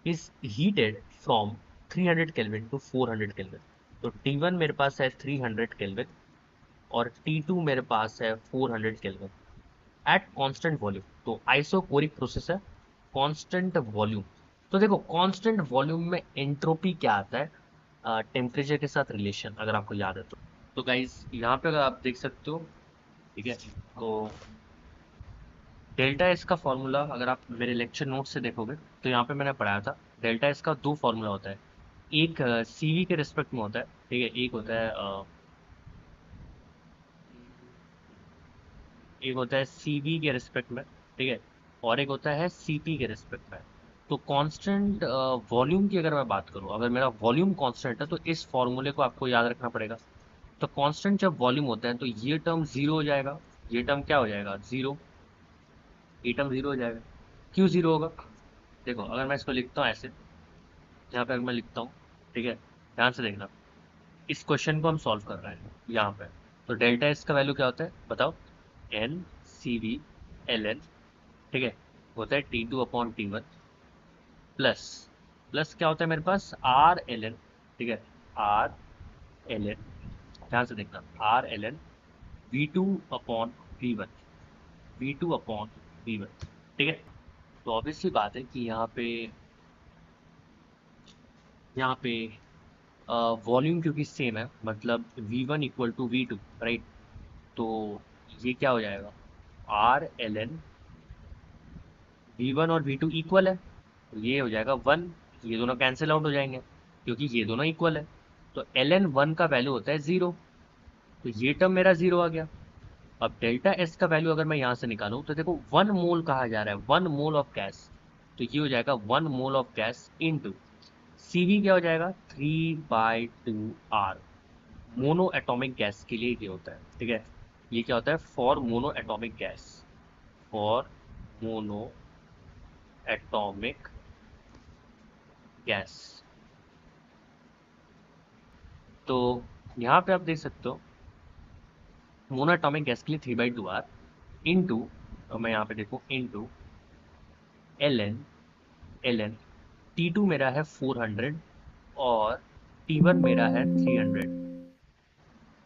is heated from 300 kelvin to 400 kelvin, तो T1 मेरे पास है 300 केल्विन और T2 मेरे पास है 400 केल्विन एट कांस्टेंट वॉल्यूम, तो आइसोकोरिक प्रोसेस है, कांस्टेंट वॉल्यूम, तो देखो कांस्टेंट वॉल्यूम में एंट्रोपी क्या आता है, टेम्परेचर के साथ रिलेशन, अगर आपको याद है तो गाइज यहाँ पे अगर आप देख सकते हो, ठीक है, तो डेल्टा एस का फॉर्मूला अगर आप मेरे लेक्चर नोट से देखोगे तो यहाँ पे मैंने पढ़ाया था, डेल्टा एस का दो फॉर्मूला होता है, एक सीवी के रिस्पेक्ट में होता है, ठीक है, एक होता है सीवी के रिस्पेक्ट में, ठीक है, और एक होता है सीपी के रिस्पेक्ट में, तो कांस्टेंट वॉल्यूम की अगर मैं बात करूं, अगर मेरा वॉल्यूम कांस्टेंट है तो इस फॉर्मूले को आपको याद रखना पड़ेगा। तो कांस्टेंट जब वॉल्यूम होता है तो ये टर्म जीरो हो जाएगा, ये टर्म क्या हो जाएगा, जीरो, ये टर्म जीरो हो जाएगा। क्यों जीरो होगा? देखो अगर मैं इसको लिखता हूँ ऐसे, यहाँ पे अगर मैं लिखता हूँ, ठीक है, ध्यान से देखना, इस क्वेश्चन को हम सॉल्व कर रहे हैं यहाँ पे। तो डेल्टा एस का वैल्यू क्या होता है बताओ, n c v l n, ठीक है, होता है T2/T1 प्लस, प्लस क्या होता है मेरे पास, आर एल एन, ठीक है, आर एल एन, ध्यान से देखना, are l N V2/V1, V2/V1, ठीक है। तो ऑब्वियसली बात है कि यहाँ पे वॉल्यूम क्योंकि सेम है, मतलब V1 equal to V2, right. तो ये क्या हो जाएगा, आर एल एन, V1 और V2 इक्वल है, तो ये हो जाएगा 1, ये दोनों कैंसिल आउट हो जाएंगे क्योंकि ये दोनों इक्वल है। तो एल एन 1 का वैल्यू होता है 0, तो ये टर्म मेरा 0 आ गया। अब डेल्टा एस का वैल्यू अगर मैं यहाँ से निकालूं तो देखो 1 मोल कहा जा रहा है, 1 मोल ऑफ गैस, तो ये हो जाएगा 1 mole of gas into CV, क्या हो जाएगा 3/2 आर। मोनो एटॉमिक गैस के लिए ये होता है, ठीक है, ये क्या होता है, for mono atomic gas, for mono atomic gas. तो यहाँ पे आप देख सकते हो मोनो एटॉमिक गैस के लिए 3/2 आर इंटू, मैं यहाँ पे देखूँ into l n, l n T2 मेरा है 400 और T1 मेरा है 300,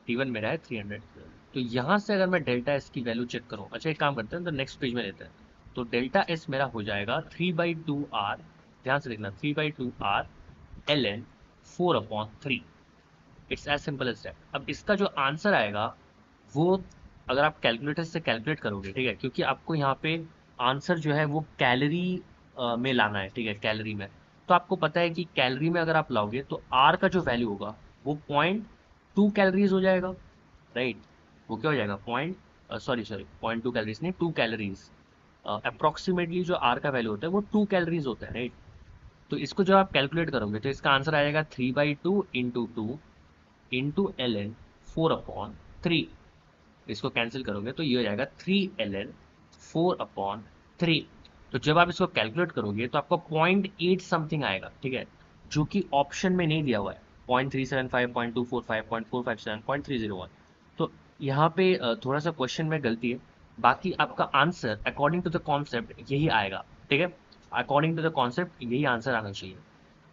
T1 मेरा है 300। तो यहाँ से अगर मैं डेल्टा एस की वैल्यू चेक करूँ, अच्छा एक काम करते हैं तो नेक्स्ट पेज में लेते हैं। तो डेल्टा एस मेरा हो जाएगा 3/2 आर, ध्यान से देखना 3/2 R l n 4/3। It's as simple as that. अब इसका जो आंसर आएगा वो अगर आप कैलकुलेटर से कैलकुलेट करोगे, ठीक है, क्योंकि आपको यहाँ पे आंसर जो है वो कैलोरी में लाना है, ठीक है, कैलोरी में। तो आपको पता है कि कैलोरी में अगर आप लाओगे तो आर का जो वैल्यू होगा वो 0.2 कैलोरीज हो जाएगा, राइट। वो क्या हो जाएगा, सॉरी 0.2 कैलोरीज नहीं, 2 कैलोरीज। अप्रोक्सीमेटली जो आर का वैल्यू होता है वो 2 कैलोरीज होता है, राइट। तो इसको जब आप कैलकुलेट करोगे तो इसका आंसर आएगा 3/2 × 2 × LN 4/3। इसको कैंसिल करोगे तो ये हो जाएगा 3 LN 4/3। तो जब आप इसको कैलकुलेट करोगे तो आपको 0.8 समथिंग आएगा, ठीक है, जो कि ऑप्शन में नहीं दिया हुआ है, 0.375, 0.245, 0.457, 0.301। तो यहाँ पे थोड़ा सा क्वेश्चन में गलती है। बाकी आपका answer according to the concept यही आएगा, ठीक है, अकॉर्डिंग टू द कॉन्सेप्ट यही आंसर आना चाहिए।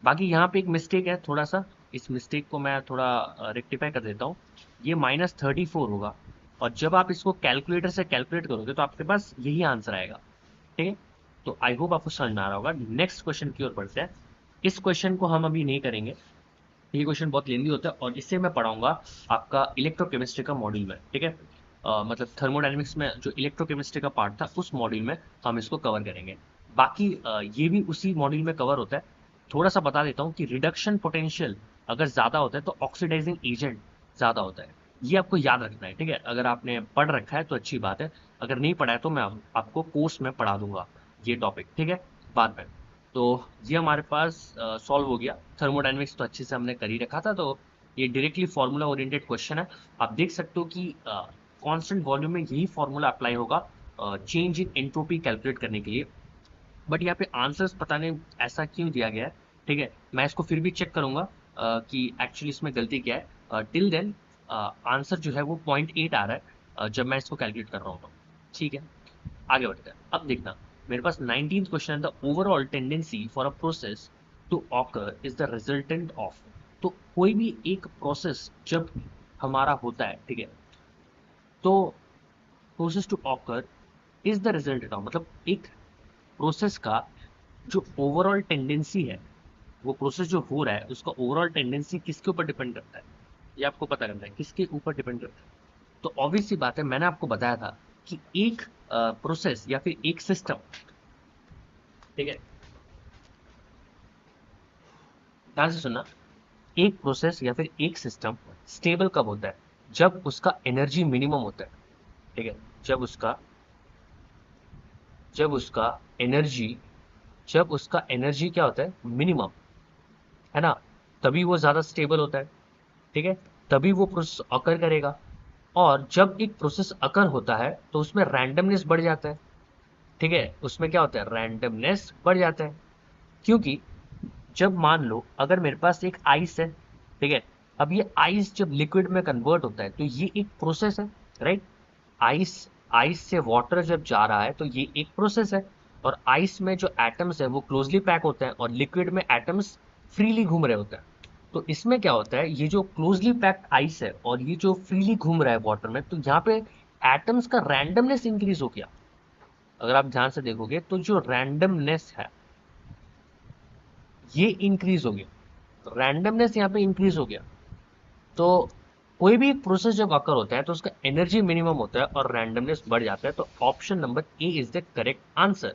बाकी यहाँ पे एक मिस्टेक है थोड़ा सा, इस मिस्टेक को मैं थोड़ा रेक्टिफाई कर देता हूँ। ये -34 होगा, और जब आप इसको कैलकुलेटर से कैलकुलेट करोगे तो आपके पास यही आंसर आएगा, ठीक है। तो आई होप आपको समझ में आ रहा होगा। नेक्स्ट क्वेश्चन की ओर बढ़ते हैं। इस क्वेश्चन को हम अभी नहीं करेंगे, ये क्वेश्चन बहुत लेंदी होता है और इसे मैं पढ़ाऊंगा आपका इलेक्ट्रोकेमिस्ट्री का मॉड्यूल में, ठीक है। मतलब थर्मोडायनेमिक्स में जो इलेक्ट्रोकेमिस्ट्री का पार्ट था उस मॉड्यूल में हम इसको कवर करेंगे। बाकी ये भी उसी मॉड्यूल में कवर होता है। थोड़ा सा बता देता हूँ कि रिडक्शन पोटेंशियल अगर ज़्यादा होता है तो ऑक्सीडाइजिंग एजेंट ज़्यादा होता है। ये आपको याद रखना है, ठीक है। अगर आपने पढ़ रखा है तो अच्छी बात है, अगर नहीं पढ़ा है तो मैं आपको कोर्स में पढ़ा दूंगा ये टॉपिक, ठीक है, बाद में। तो ये हमारे पास सॉल्व हो गया। थर्मोडायनेमिक्स तो अच्छे से हमने कर ही रखा था, तो ये डायरेक्टली फार्मूला ओरिएंटेड क्वेश्चन है। आप देख सकते हो कि कांस्टेंट वॉल्यूम में यही फार्मूला अप्लाई होगा चेंज इन एंट्रोपी कैलकुलेट करने के लिए। बट यहाँ पे आंसर्स पता नहीं ऐसा क्यों दिया गया है, ठीक है। मैं इसको फिर भी चेक करूंगा कि एक्चुअली इसमें गलती क्या है। टिल देन आंसर जो है वो 0.8 आ रहा है जब मैं इसको कैलकुलेट कर रहा हूँ तो, ठीक है। आगे बढ़ते हैं। अब देखना मेरे पास 19th क्वेश्चन है, the overall tendency for a process to occur is the resultant of. तो कोई भी एक प्रोसेस जब हमारा होता है, ठीक है, तो process to occur is the resultant of, मतलब एक प्रोसेस का जो ओवरऑल टेंडेंसी है, वो प्रोसेस जो हो रहा है उसका ओवरऑल टेंडेंसी किसके ऊपर डिपेंड करता है, ये आपको पता करना है किसके ऊपर डिपेंड करता है। तो ऑब्वियस सी बात है, मैंने आपको बताया था कि एक प्रोसेस या फिर एक सिस्टम, ठीक है, ध्यान से सुनना, एक प्रोसेस या फिर एक सिस्टम स्टेबल कब होता है, जब उसका एनर्जी मिनिमम होता है, ठीक है, जब उसका एनर्जी जब उसका एनर्जी क्या होता है, मिनिमम, है ना, तभी वो ज़्यादा स्टेबल होता है, ठीक है, तभी वो प्रोसेस अकर करेगा। और जब एक प्रोसेस अकर होता है तो उसमें रैंडमनेस बढ़ जाता है, ठीक है, उसमें क्या होता है, रैंडमनेस बढ़ जाता है। क्योंकि जब मान लो अगर मेरे पास एक आइस है, ठीक है, अब ये आइस जब लिक्विड में कन्वर्ट होता है तो ये एक प्रोसेस है, राइट। आइस आइस से वाटर जब जा रहा है तो ये एक प्रोसेस है। और आइस में जो एटम्स है वो क्लोजली पैक होते हैं और लिक्विड में एटम्स फ्रीली घूम रहे होते हैं। तो इसमें क्या होता है, ये जो क्लोजली पैक्ड आइस है और ये जो फ्रीली घूम रहा है वाटर में, तो यहाँ पे एटम्स का रैंडमनेस इंक्रीज हो गया। अगर आप ध्यान से देखोगे तो जो रैंडमनेस है ये इंक्रीज हो गया, रैंडमनेस यहाँ पे इंक्रीज हो गया। तो कोई भी एक प्रोसेस जब अकर होता है तो उसका एनर्जी मिनिमम होता है और रैंडमनेस बढ़ जाता है। तो option number A is the correct answer.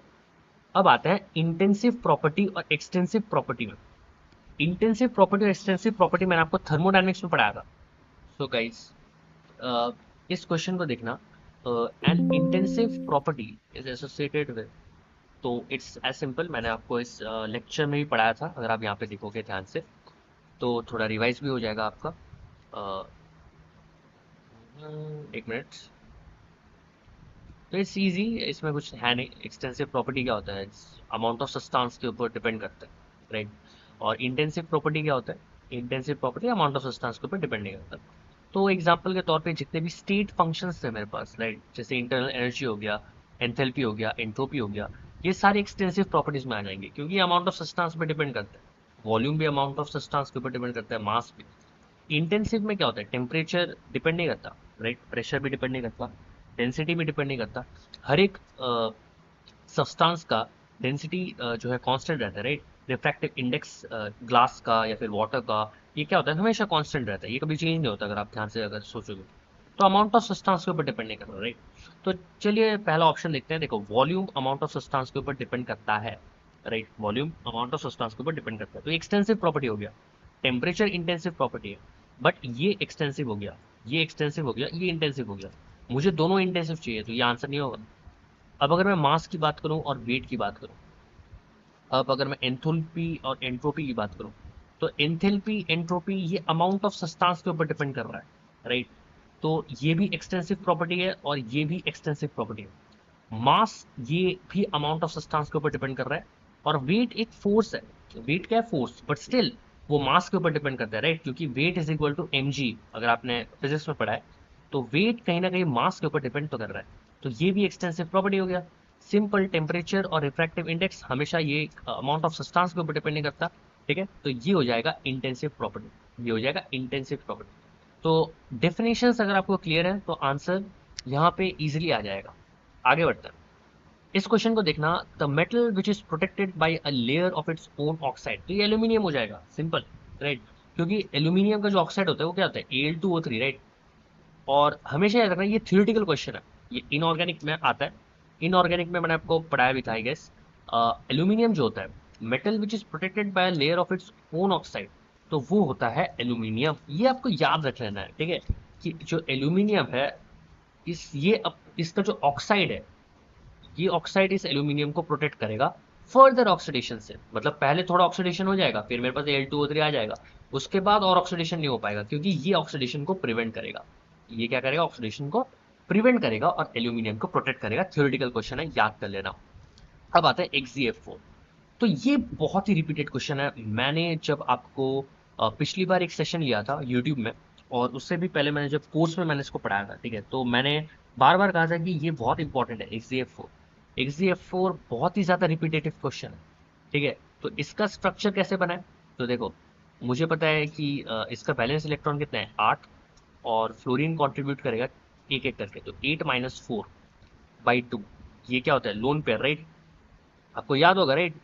अब आता है इंटेंसिव प्रॉपर्टी और एक्सटेंसिव प्रॉपर्टी में। इंटेंसिव प्रॉपर्टी और एक्सटेंसिव प्रॉपर्टी मैंने आपको थर्मोडायनेमिक्स में पढ़ाया था। सो गाइस, इस क्वेश्चन को देखना, N intensive property is associated with, तो इट्स एज सिंपल, मैंने आपको इस लेक्चर में भी पढ़ाया था, अगर आप यहाँ पे देखोगे ध्यान से तो थोड़ा रिवाइज भी हो जाएगा आपका। अ, एक मिनट। तो इट्स इजी, इसमें कुछ है नहीं। एक्सटेंसिव प्रॉपर्टी क्या होता है, अमाउंट ऑफ सब्सटेंस के ऊपर डिपेंड करता है, राइट। और इंटेंसिव प्रॉपर्टी क्या होता है, intensive property amount of substance के ऊपर डिपेंड नहीं करता। तो एग्जांपल के तौर पे जितने भी स्टेट फंक्शंस थे मेरे पास, राइट, जैसे इंटरनल एनर्जी हो गया, एंथैल्पी हो गया, एंट्रोपी हो गया, ये सारे एक्सटेंसिव प्रॉपर्टीज में आ जाएंगे क्योंकि अमाउंट ऑफ सब्सटेंस पे डिपेंड करता है। वॉल्यूम भी अमाउंट ऑफ सब्सटेंस के ऊपर डिपेंड करता है, मास भी। इंटेंसिव में क्या होता है, टेम्परेचर डिपेंड नहीं करता, राइट, प्रेशर भी डिपेंड नहीं करता, डेंसिटी भी डिपेंड नहीं करता। हर एक सब्सटेंस का डेंसिटी जो है कांस्टेंट रहता है, राइट। रिफ्रैक्टिव इंडेक्स ग्लास का या फिर वाटर का, ये क्या होता है, हमेशा कांस्टेंट रहता है, ये कभी चेंज नहीं होता अगर आप ध्यान से अगर सोचोगे। तो अमाउंट ऑफ सब्सटेंस के ऊपर डिपेंड नहीं करता, राइट। तो चलिए पहला ऑप्शन देखते हैं। देखो, वॉल्यूम अमाउंट ऑफ सब्सटेंस के ऊपर डिपेंड करता है, right, volume amount of substance के ऊपर डिपेंड करता है, तो एक्सटेंसिव प्रॉपर्टी हो गया। टेम्परेचर इंटेंसिव प्रॉपर्टी है, बट ये एक्सटेंसिव हो गया, ये एक्सटेंसिव हो गया, ये इंटेंसिव हो गया। मुझे दोनों इंटेंसिव चाहिए, तो ये आंसर नहीं होगा। अब अगर मैं मास की बात करूं और वेट की बात करूं, अब अगर मैं एंथैल्पी और एंट्रोपी की बात करूं, तो एंथैल्पी एंट्रोपी ये अमाउंट ऑफ सब्सटेंस के ऊपर डिपेंड कर रहा है, राइट। तो ये भी एक्सटेंसिव प्रॉपर्टी है और ये भी एक्सटेंसिव प्रॉपर्टी है। मास ये भी अमाउंट ऑफ सब्सटेंस के ऊपर डिपेंड कर रहा है। और वेट एक फोर्स है, वेट क्या है, फोर्स, बट स्टिल वो मास के ऊपर डिपेंड करता है, राइट, क्योंकि weight is equal to mg, अगर आपने फिजिक्स में पढ़ा है। तो वेट कहीं ना कहीं मास के ऊपर डिपेंड तो कर रहा है। तो ये भी एक्सटेंसिव प्रॉपर्टी हो गया। सिंपल, टेम्परेचर और रिफ्रैक्टिव इंडेक्स हमेशा ये अमाउंट ऑफ सब्सटेंस के ऊपर डिपेंड नहीं करता, ठीक है। तो ये हो जाएगा इंटेंसिव प्रॉपर्टी, ये हो जाएगा इंटेंसिव प्रॉपर्टी। तो डेफिनेशंस अगर आपको क्लियर है तो आंसर यहाँ पे इजीली आ जाएगा। आगे बढ़ते हैं। इस क्वेश्चन को देखना, the metal which is protected by a layer of its own oxide, तो ये एल्यूमिनियम हो जाएगा, सिंपल, राइट। क्योंकि एल्यूमिनियम का जो ऑक्साइड होता है वो क्या होता है, Al2O3, राइट। और हमेशा याद रखना ये थ्योरेटिकल क्वेश्चन है, ये इनऑर्गेनिक में आता है। इनऑर्गेनिक में मैंने आपको पढ़ाया भी था, आई गेस। एल्यूमिनियम जो होता है, metal which is protected by layer of its own oxide, तो वो होता है एल्यूमिनियम। ये आपको याद रख लेना है, ठीक है, कि जो एल्यूमिनियम है, इसका जो ऑक्साइड है, ये ऑक्साइड इस एल्यूमिनियम को प्रोटेक्ट करेगा फर्दर ऑक्सीडेशन से। मतलब पहले थोड़ा ऑक्सीडेशन हो जाएगा, फिर मेरे पास Al2O3 आ जाएगा, उसके बाद और ऑक्सीडेशन नहीं हो पाएगा, क्योंकि ये ऑक्सीडेशन को प्रिवेंट करेगा। ये क्या करेगा, ऑक्सीडेशन को प्रिवेंट करेगा और एल्यूमिनियम को प्रोटेक्ट करेगा। थ्योरेटिकल क्वेश्चन है, याद कर लेना। अब आता है XeF4। तो ये बहुत ही रिपीटेड क्वेश्चन है। मैंने जब आपको पिछली बार एक सेशन लिया था यूट्यूब में, और उससे भी पहले मैंने जब कोर्स में मैंने इसको पढ़ाया था, ठीक है, तो मैंने बार बार कहा था कि ये बहुत इंपॉर्टेंट है XeF4। XeF4 बहुत ही ज़्यादा रिपीटेटिव क्वेश्चन है, ठीक है। तो इसका स्ट्रक्चर कैसे बना है, तो देखो, मुझे पता है कि इसका बैलेंस इलेक्ट्रॉन कितना है, 8, और फ्लोरीन कंट्रीब्यूट करेगा एक एक करके, तो 8-4/2। ये क्या होता है, लोन पेयर, राइट, आपको याद होगा, राइट।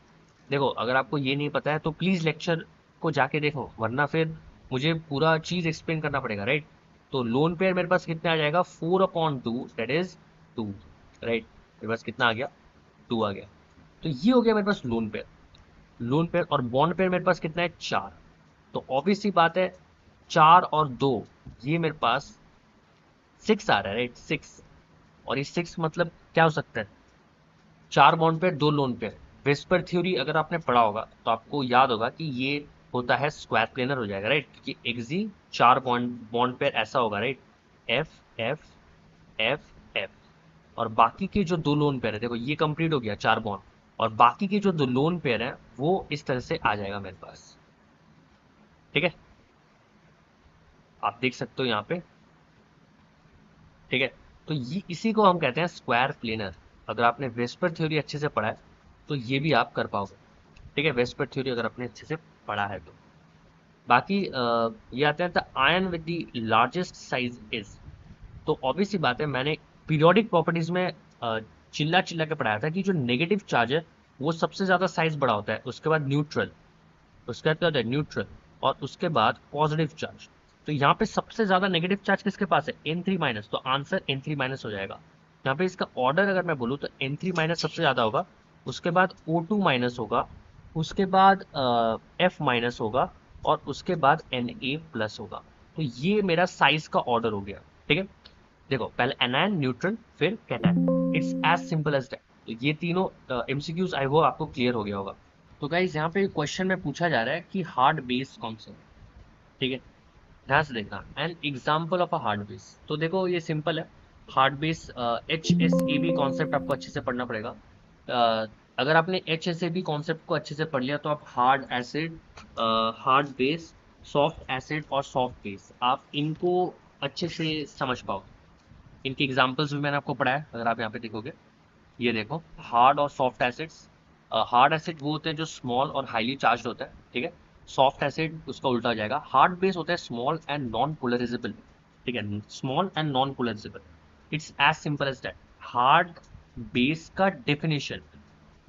देखो, अगर आपको ये नहीं पता है तो प्लीज़ लेक्चर को जाके देखो, वरना फिर मुझे पूरा चीज़ एक्सप्लेन करना पड़ेगा, राइट। तो लोन पेयर मेरे पास कितना आ जाएगा, 4/2, दैट इज 2, राइट। मेरे पास कितना आ गया, 2 आ गया। तो ये हो गया मेरे पास लोन पेयर। लोन पेयर और बॉन्ड पेयर मेरे पास कितना है, 4। तो ऑब्वियस सी बात है, 4 और 2, ये मेरे पास 6 आ रहा है, राइट, 6। और ये 6 मतलब क्या हो सकता है, 4 bond pair, 2 lone pair, whisper theory अगर आपने पढ़ा होगा तो आपको याद होगा कि ये होता है स्क्वायर प्लेनर हो जाएगा, राइट, क्योंकि एक्सी चार बॉन्ड बॉन्ड पेयर ऐसा होगा, right, F F F F, और बाकी के जो दो लोन पेयर है, देखो ये कंप्लीट हो गया चार बॉन्ड, और बाकी के जो दो लोन पेयर है वो इस तरह से आ जाएगा मेरे पास, ठीक है, आप देख सकते हो यहाँ पे, ठीक है। तो ये इसी को हम कहते हैं स्क्वायर प्लेनर। अगर आपने वेस्पर थ्योरी अच्छे से पढ़ा है तो ये भी आप कर पाओगे, ठीक है, वेस्पर थ्योरी अगर आपने अच्छे से पढ़ा है तो। बाकी ये आते हैं the ion with the largest size is, तो ऑब्वियस सी बात है, मैंने पीरियोडिक प्रॉपर्टीज में चिल्ला चिल्ला के पढ़ाया था कि जो नेगेटिव चार्ज है वो सबसे ज्यादा साइज बड़ा होता है, उसके बाद न्यूट्रल, उसके बाद क्या होता है न्यूट्रल, और उसके बाद पॉजिटिव चार्ज। तो यहाँ पे सबसे ज्यादा नेगेटिव चार्ज किसके पास है, N3 माइनस, तो आंसर N3 माइनस हो जाएगा। यहाँ पे इसका ऑर्डर अगर मैं बोलूँ तो N3 माइनस सबसे ज्यादा होगा, उसके बाद O2 माइनस होगा, उसके बाद F माइनस होगा, और उसके बाद Na प्लस होगा। तो ये मेरा साइज का ऑर्डर हो गया, ठीक है। देखो पहले एनायन, न्यूट्रल, फिर cation, it's as simple as that. तो ये तीनों एमसीक्यूज आई होप आपको क्लियर हो गया होगा। तो गाइज यहाँ पे क्वेश्चन में पूछा जा रहा है कि हार्ड बेस कौन सा है, ठीक है, ध्यान से देखना, an example of a hard base. तो देखो ये सिंपल है, हार्ड बेस HSAB कॉन्सेप्ट आपको अच्छे से पढ़ना पड़ेगा। अगर आपने HSAB कॉन्सेप्ट को अच्छे से पढ़ लिया तो आप hard acid, hard base, soft acid और सॉफ्ट बेस, आप इनको अच्छे से समझ पाओ। इनके एग्जाम्पल्स भी मैंने आपको पढ़ाया, अगर आप यहाँ पे देखोगे, ये देखो हार्ड और सॉफ्ट एसिड्स। हार्ड एसिड वो होते हैं जो स्मॉल और हाईली चार्ज होता है, ठीक है, सॉफ्ट एसिड उसका उल्टा हो जाएगा। हार्ड बेस होता है स्मॉल एंड नॉन पोलराइजेबल, ठीक है, small and non polarizable, it's as simple as that. Hard base का डेफिनेशन,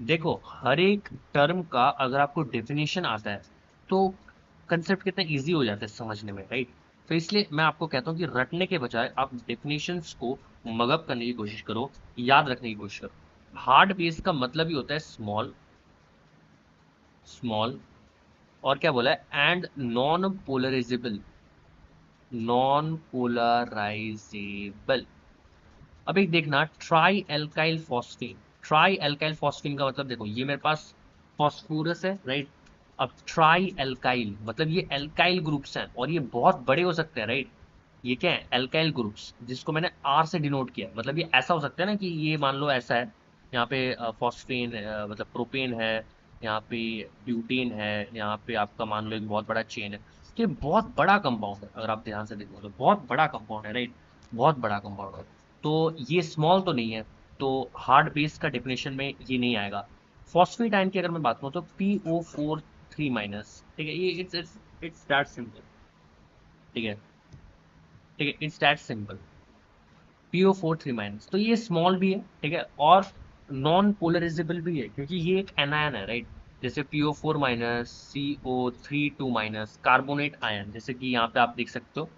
देखो हर एक टर्म का अगर आपको डेफिनेशन आता है तो कंसेप्ट कितना इजी हो जाता है समझने में, राइट। तो इसलिए मैं आपको कहता हूँ कि रटने के बजाय आप डेफिनेशंस को मगअप करने की कोशिश करो, याद रखने की कोशिश करो। हार्ड बेस का मतलब ही होता है स्मॉल, स्मॉल, और क्या बोला है, and non polarisable, non polarisable. अब एक देखना, try alkyl phosphine, try alkyl phosphine का मतलब देखो ये मेरे पास फॉस्फोरस है, राइट। अब ट्राई एल्काइल मतलब ये एल्काइल ग्रुप्स हैं और ये बहुत बड़े हो सकते हैं, राइट। ये क्या है, एल्काइल ग्रुप्स, जिसको मैंने आर से डिनोट किया है। मतलब ये ऐसा हो सकता है ना कि ये मान लो ऐसा है, यहाँ पे फॉस्फेन मतलब प्रोपेन है, यहाँ पे ब्यूटेन है, यहाँ पे आपका मान लो एक बहुत बड़ा चेन है। तो ये बहुत बड़ा कंपाउंड है, अगर आप ध्यान से देखो तो बहुत बड़ा कंपाउंड है, राइट, बहुत बड़ा कंपाउंड है। तो ये स्मॉल तो नहीं है, तो हार्ड बेस का डेफिनेशन में ये नहीं आएगा। फॉस्फेटाइन की अगर मैं बात करूँ तो PO4 3 माइनस, ठीक है, ये इट्स दैट सिंपल, ठीक है, ठीक है, it's that simple, PO4 3 minus. तो ये स्मॉल भी है, ठीक है, और नॉन पोलराइजेबल भी है क्योंकि ये एक एनायन है, राइट। जैसे PO4 minus, CO3 2 minus, carbonate ion, जैसे कि यहाँ पे आप देख सकते हो,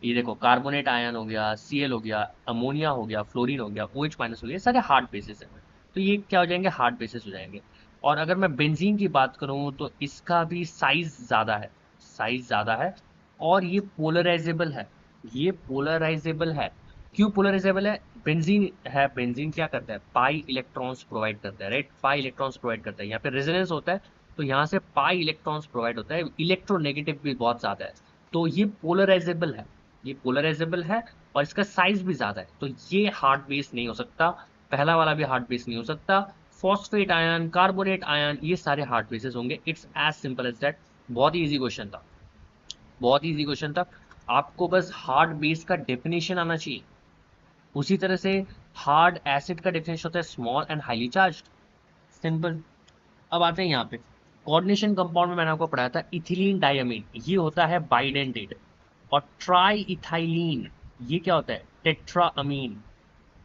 ये देखो कार्बोनेट आयन हो गया, Cl हो गया, अमोनिया हो गया, फ्लोरीन हो गया, OH माइनस हो गया, ये सारे हार्ड बेसिस है। तो ये क्या हो जाएंगे, हार्ड बेसिस हो जाएंगे। और अगर मैं बेंजीन की बात करूँ तो इसका भी साइज ज़्यादा है, साइज ज़्यादा है, और ये पोलराइजेबल है, ये पोलराइजेबल है। क्यों पोलराइजेबल है, बेंजीन है, बेंजीन क्या करता है, पाई इलेक्ट्रॉन्स प्रोवाइड करता है, राइट, पाई इलेक्ट्रॉन्स प्रोवाइड करता है। यहाँ पे रेजोनेंस होता है तो यहाँ से पाई इलेक्ट्रॉन्स प्रोवाइड होता है, इलेक्ट्रोनेगेटिव भी बहुत ज़्यादा है, तो ये पोलराइजेबल है, ये पोलराइजेबल है, और इसका साइज भी ज्यादा है, तो ये हार्ड बेस नहीं हो सकता। पहला वाला भी हार्ड बेस नहीं हो सकता। फॉस्फेट आयन, कार्बोनेट आयन, ये सारे हार्ड बेसेस होंगे, it's as simple as that. बहुत ही इजी क्वेश्चन था, बहुत ही इजी क्वेश्चन था। आपको बस हार्ड बेस का डेफिनेशन आना चाहिए। उसी तरह से हार्ड एसिड का डेफिनेशन होता है small and highly charge, simple. अब आते हैं यहाँ पे कोऑर्डिनेशन कंपाउंड में, मैंने आपको पढ़ाया था इथिलीन डायमीन, ये होता है बाइडेंटेड। और ट्राई इथाइलीन, ये क्या होता है, टेट्रा अमीन,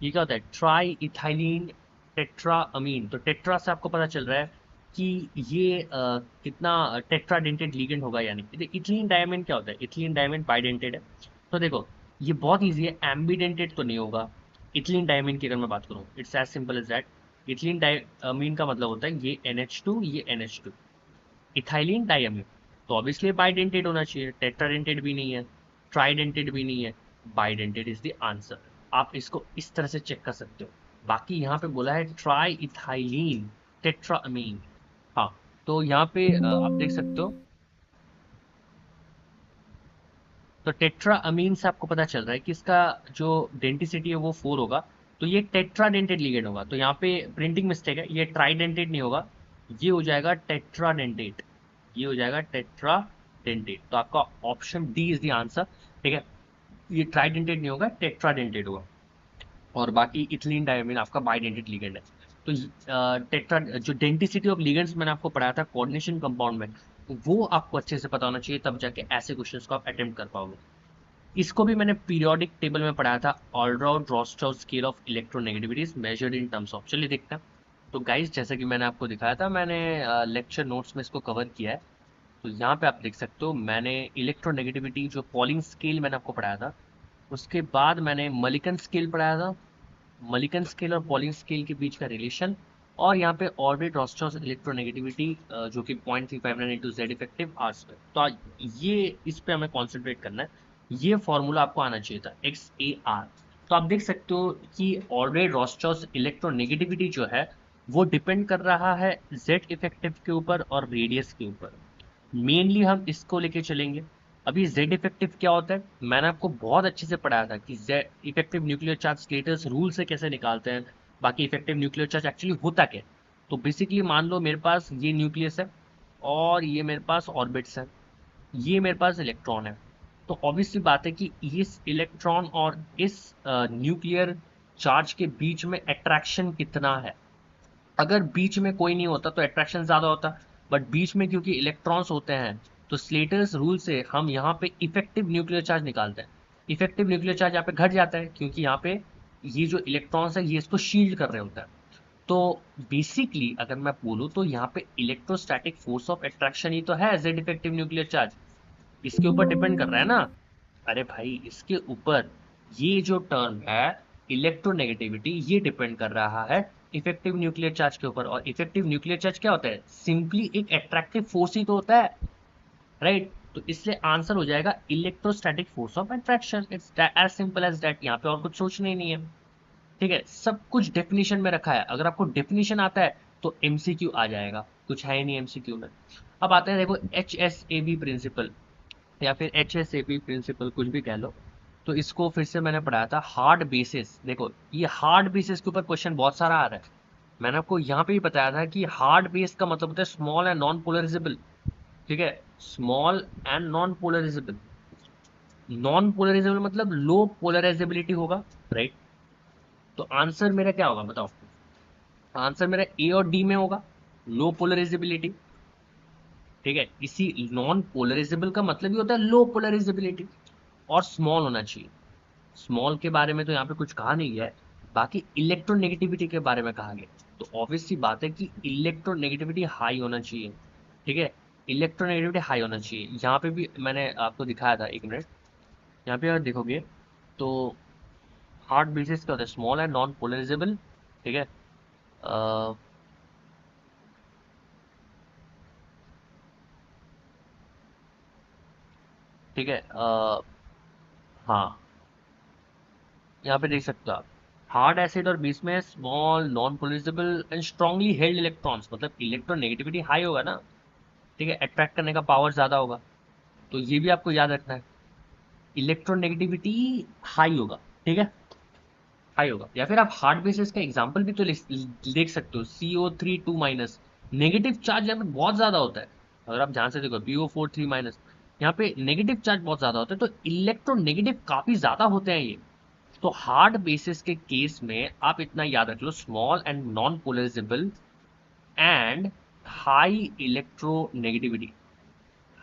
ये क्या होता है, ट्राई इथाइलीन टेट्रा अमीन। तो टेट्रा से आपको पता चल रहा है कि ये कितना टेट्राडेंटेड लिगेंड होगा, यानी इथिलीन डायमीन क्या होता है, इथिलीन डायमीन बाइडेंटेड है। तो देखो ये बहुत ईजी है, एम्बीडेंटेड तो नहीं होगा। इथिलीन डायमीन की अगर मैं बात करूँ, it's as simple as that. Ethylene diamine का मतलब होता है ये NH2, ये NH2, इथाइलिन डायमीन। तो ऑब्वियसली बाइडेंटेड होना चाहिए, टेट्राडेंटेड भी नहीं है, ट्राइडेंटेड भी नहीं है, बाइडेंटेड इज द आंसर। आप इसको इस तरह से चेक कर सकते हो। बाकी यहाँ पे बोला है ट्राई इथाइलिन, टेट्राअमीन। हाँ, तो यहाँ पे आप देख सकते हो, तो टेट्राअमीन से आपको पता चल रहा है कि इसका जो डेंटिसिटी है वो 4 होगा, तो ये टेट्राडेंटेड लिगेंड होगा। तो यहाँ पे प्रिंटिंग मिस्टेक है, ये ट्राइडेंटेड नहीं होगा, ये हो जाएगा टेट्राडेंटेड, ये हो जाएगा टेट्राडेंटेड। तो आपका option D is the answer, ठीक है। ये ट्राइडेंटेड नहीं होगा, टेट्राडेंटेड होगा। और बाकी इथिलीन डायमीन आपका बाइडेंटेड लिगेंड है। तो टेट्रा जो डेंटिसिटी ऑफ लिगेंड्स मैंने आपको पढ़ाया था कोऑर्डिनेशन कंपाउंड में, वो आपको अच्छे से पता होना चाहिए, तब जाके ऐसे क्वेश्चंस को आप अटेम्प्ट कर पाओगे। इसको भी मैंने पीरियोडिक टेबल में पढ़ाया था, Allred Rochow scale of electronegativities measured in terms of. चलिए देखते हैं। तो गाइस, जैसा कि मैंने आपको दिखाया था, मैंने लेक्चर नोट्स में इसको कवर किया है। तो यहाँ पे आप देख सकते हो, मैंने इलेक्ट्रोनेगेटिविटी जो पॉलिंग स्केल मैंने आपको पढ़ाया था, उसके बाद मैंने मलिकन स्केल पढ़ाया था, मलिकन स्केल और पॉलिंग स्केल के बीच का रिलेशन, और यहाँ पे ऑर्बिट रॉस्टॉव इलेक्ट्रोनेगेटिविटी जो कि 0.359 into Z effective r square. तो ये इस पे हमें कॉन्सेंट्रेट करना है। ये फॉर्मूला आपको आना चाहिए था, एक्स ए आर। तो आप देख सकते हो कि ऑर्बिट रॉस्टॉव इलेक्ट्रोनेगेटिविटी जो है वो डिपेंड कर रहा है जेड इफेक्टिव के ऊपर और रेडियस के ऊपर। मेनली हम इसको लेके चलेंगे। अभी जेड इफेक्टिव क्या होता है, मैंने आपको बहुत अच्छे से पढ़ाया था कि Z effective nuclear charge status rule से कैसे निकालते हैं, बाकी इफेक्टिव न्यूक्लियर चार्ज एक्चुअली होता क्या है। तो बेसिकली मान लो मेरे पास ये न्यूक्लियस है, और ये मेरे पास ऑर्बिट्स है, ये मेरे पास इलेक्ट्रॉन है। तो ऑब्वियसली बात है कि इस इलेक्ट्रॉन और इस न्यूक्लियर चार्ज के बीच में अट्रैक्शन कितना है। अगर बीच में कोई नहीं होता तो अट्रैक्शन ज्यादा होता, बट बीच में क्योंकि इलेक्ट्रॉन्स होते हैं, तो स्लेटर्स रूल से हम यहाँ पे इफेक्टिव न्यूक्लियर चार्ज निकालते हैं। इफेक्टिव न्यूक्लियर चार्ज यहाँ पे घट जाता है, क्योंकि यहाँ पे ये जो इलेक्ट्रॉन्स है ये इसको शील्ड कर रहे होता है। तो बेसिकली अगर मैं बोलूँ तो यहाँ पे इलेक्ट्रोस्टैटिक फोर्स ऑफ अट्रैक्शन ही तो है जेड इफेक्टिव न्यूक्लियर चार्ज, इसके ऊपर डिपेंड कर रहा है ना। अरे भाई, इसके ऊपर ये जो टर्म है इलेक्ट्रोनेगेटिविटी, ये डिपेंड कर रहा है इफेक्टिव न्यूक्लियर चार्ज के ऊपर। और इफेक्टिव न्यूक्लियर चार्ज क्या होता है, सिंपली एक अट्रैक्टिव फोर्स ही तो होता है, राइट। तो इसलिए आंसर हो जाएगा electrostatic force of attraction. It's as simple as that, यहाँ पे और कुछ सोचना ही नहीं है, ठीक है। सब कुछ डेफिनेशन में रखा है, अगर आपको डेफिनेशन आता है तो एमसीक्यू आ जाएगा, कुछ है ही नहीं एमसीक्यू में। अब आते हैं, देखो, H S A B principle या फिर H S A P principle, कुछ भी कह लो। तो इसको फिर से मैंने पढ़ाया था हार्ड बेसिस। देखो, ये हार्ड बेसिस के ऊपर क्वेश्चन बहुत सारा आ रहा है। मैंने आपको यहाँ पे भी बताया था कि हार्ड बेस का मतलब होता है स्मॉल एंड नॉन पोलराइजेबल, ठीक है। Small and non polarisable, non polarisable मतलब लो पोलराइजेबिलिटी होगा, राइट। तो आंसर मेरा क्या होगा बताओ, आंसर मेरा ए और डी में होगा, लो पोलराइजेबिलिटी, ठीक है। इसी नॉन पोलराइजेबल का मतलब ही होता है लो पोलराइजेबिलिटी, और स्मॉल होना चाहिए। स्मॉल के बारे में तो यहाँ पे कुछ कहा नहीं गया है, बाकी इलेक्ट्रोनेगेटिविटी के बारे में कहा गया। तो ऑब्वियस सी बात है कि इलेक्ट्रोनेगेटिविटी हाई होना चाहिए, ठीक है। इलेक्ट्रोनेगेटिविटी हाई होना चाहिए। यहाँ पे भी मैंने आपको दिखाया था, एक मिनट, यहाँ पे अगर देखोगे तो हार्ड बेसिस क्या होता है, स्मॉल एंड नॉन पोलराइजेबल, ठीक है। अ, ठीक है, हाँ, यहाँ पे देख सकते हो आप, हार्ड एसिड और बेस में small non polarizable and strongly held electrons, मतलब इलेक्ट्रोनेगेटिविटी हाई होगा ना, ठीक है, अट्रैक्ट करने का पावर ज्यादा होगा। तो ये भी आपको याद रखना है, इलेक्ट्रोनेगेटिविटी हाई होगा, ठीक है, हाई होगा। या फिर आप हार्ड बेसिस का एग्जांपल भी तो देख सकते हो, CO3 2 नेगेटिव चार्ज यहाँ पे बहुत ज्यादा होता है। अगर आप ध्यान से देखो, BO4 3 यहाँ पे नेगेटिव चार्ज बहुत ज्यादा होता है, तो इलेक्ट्रोनेगेटिव काफी ज्यादा होते हैं ये। तो हार्ड बेसिस के केस में आप इतना याद रख लो, small and non polarizable and high electronegativity,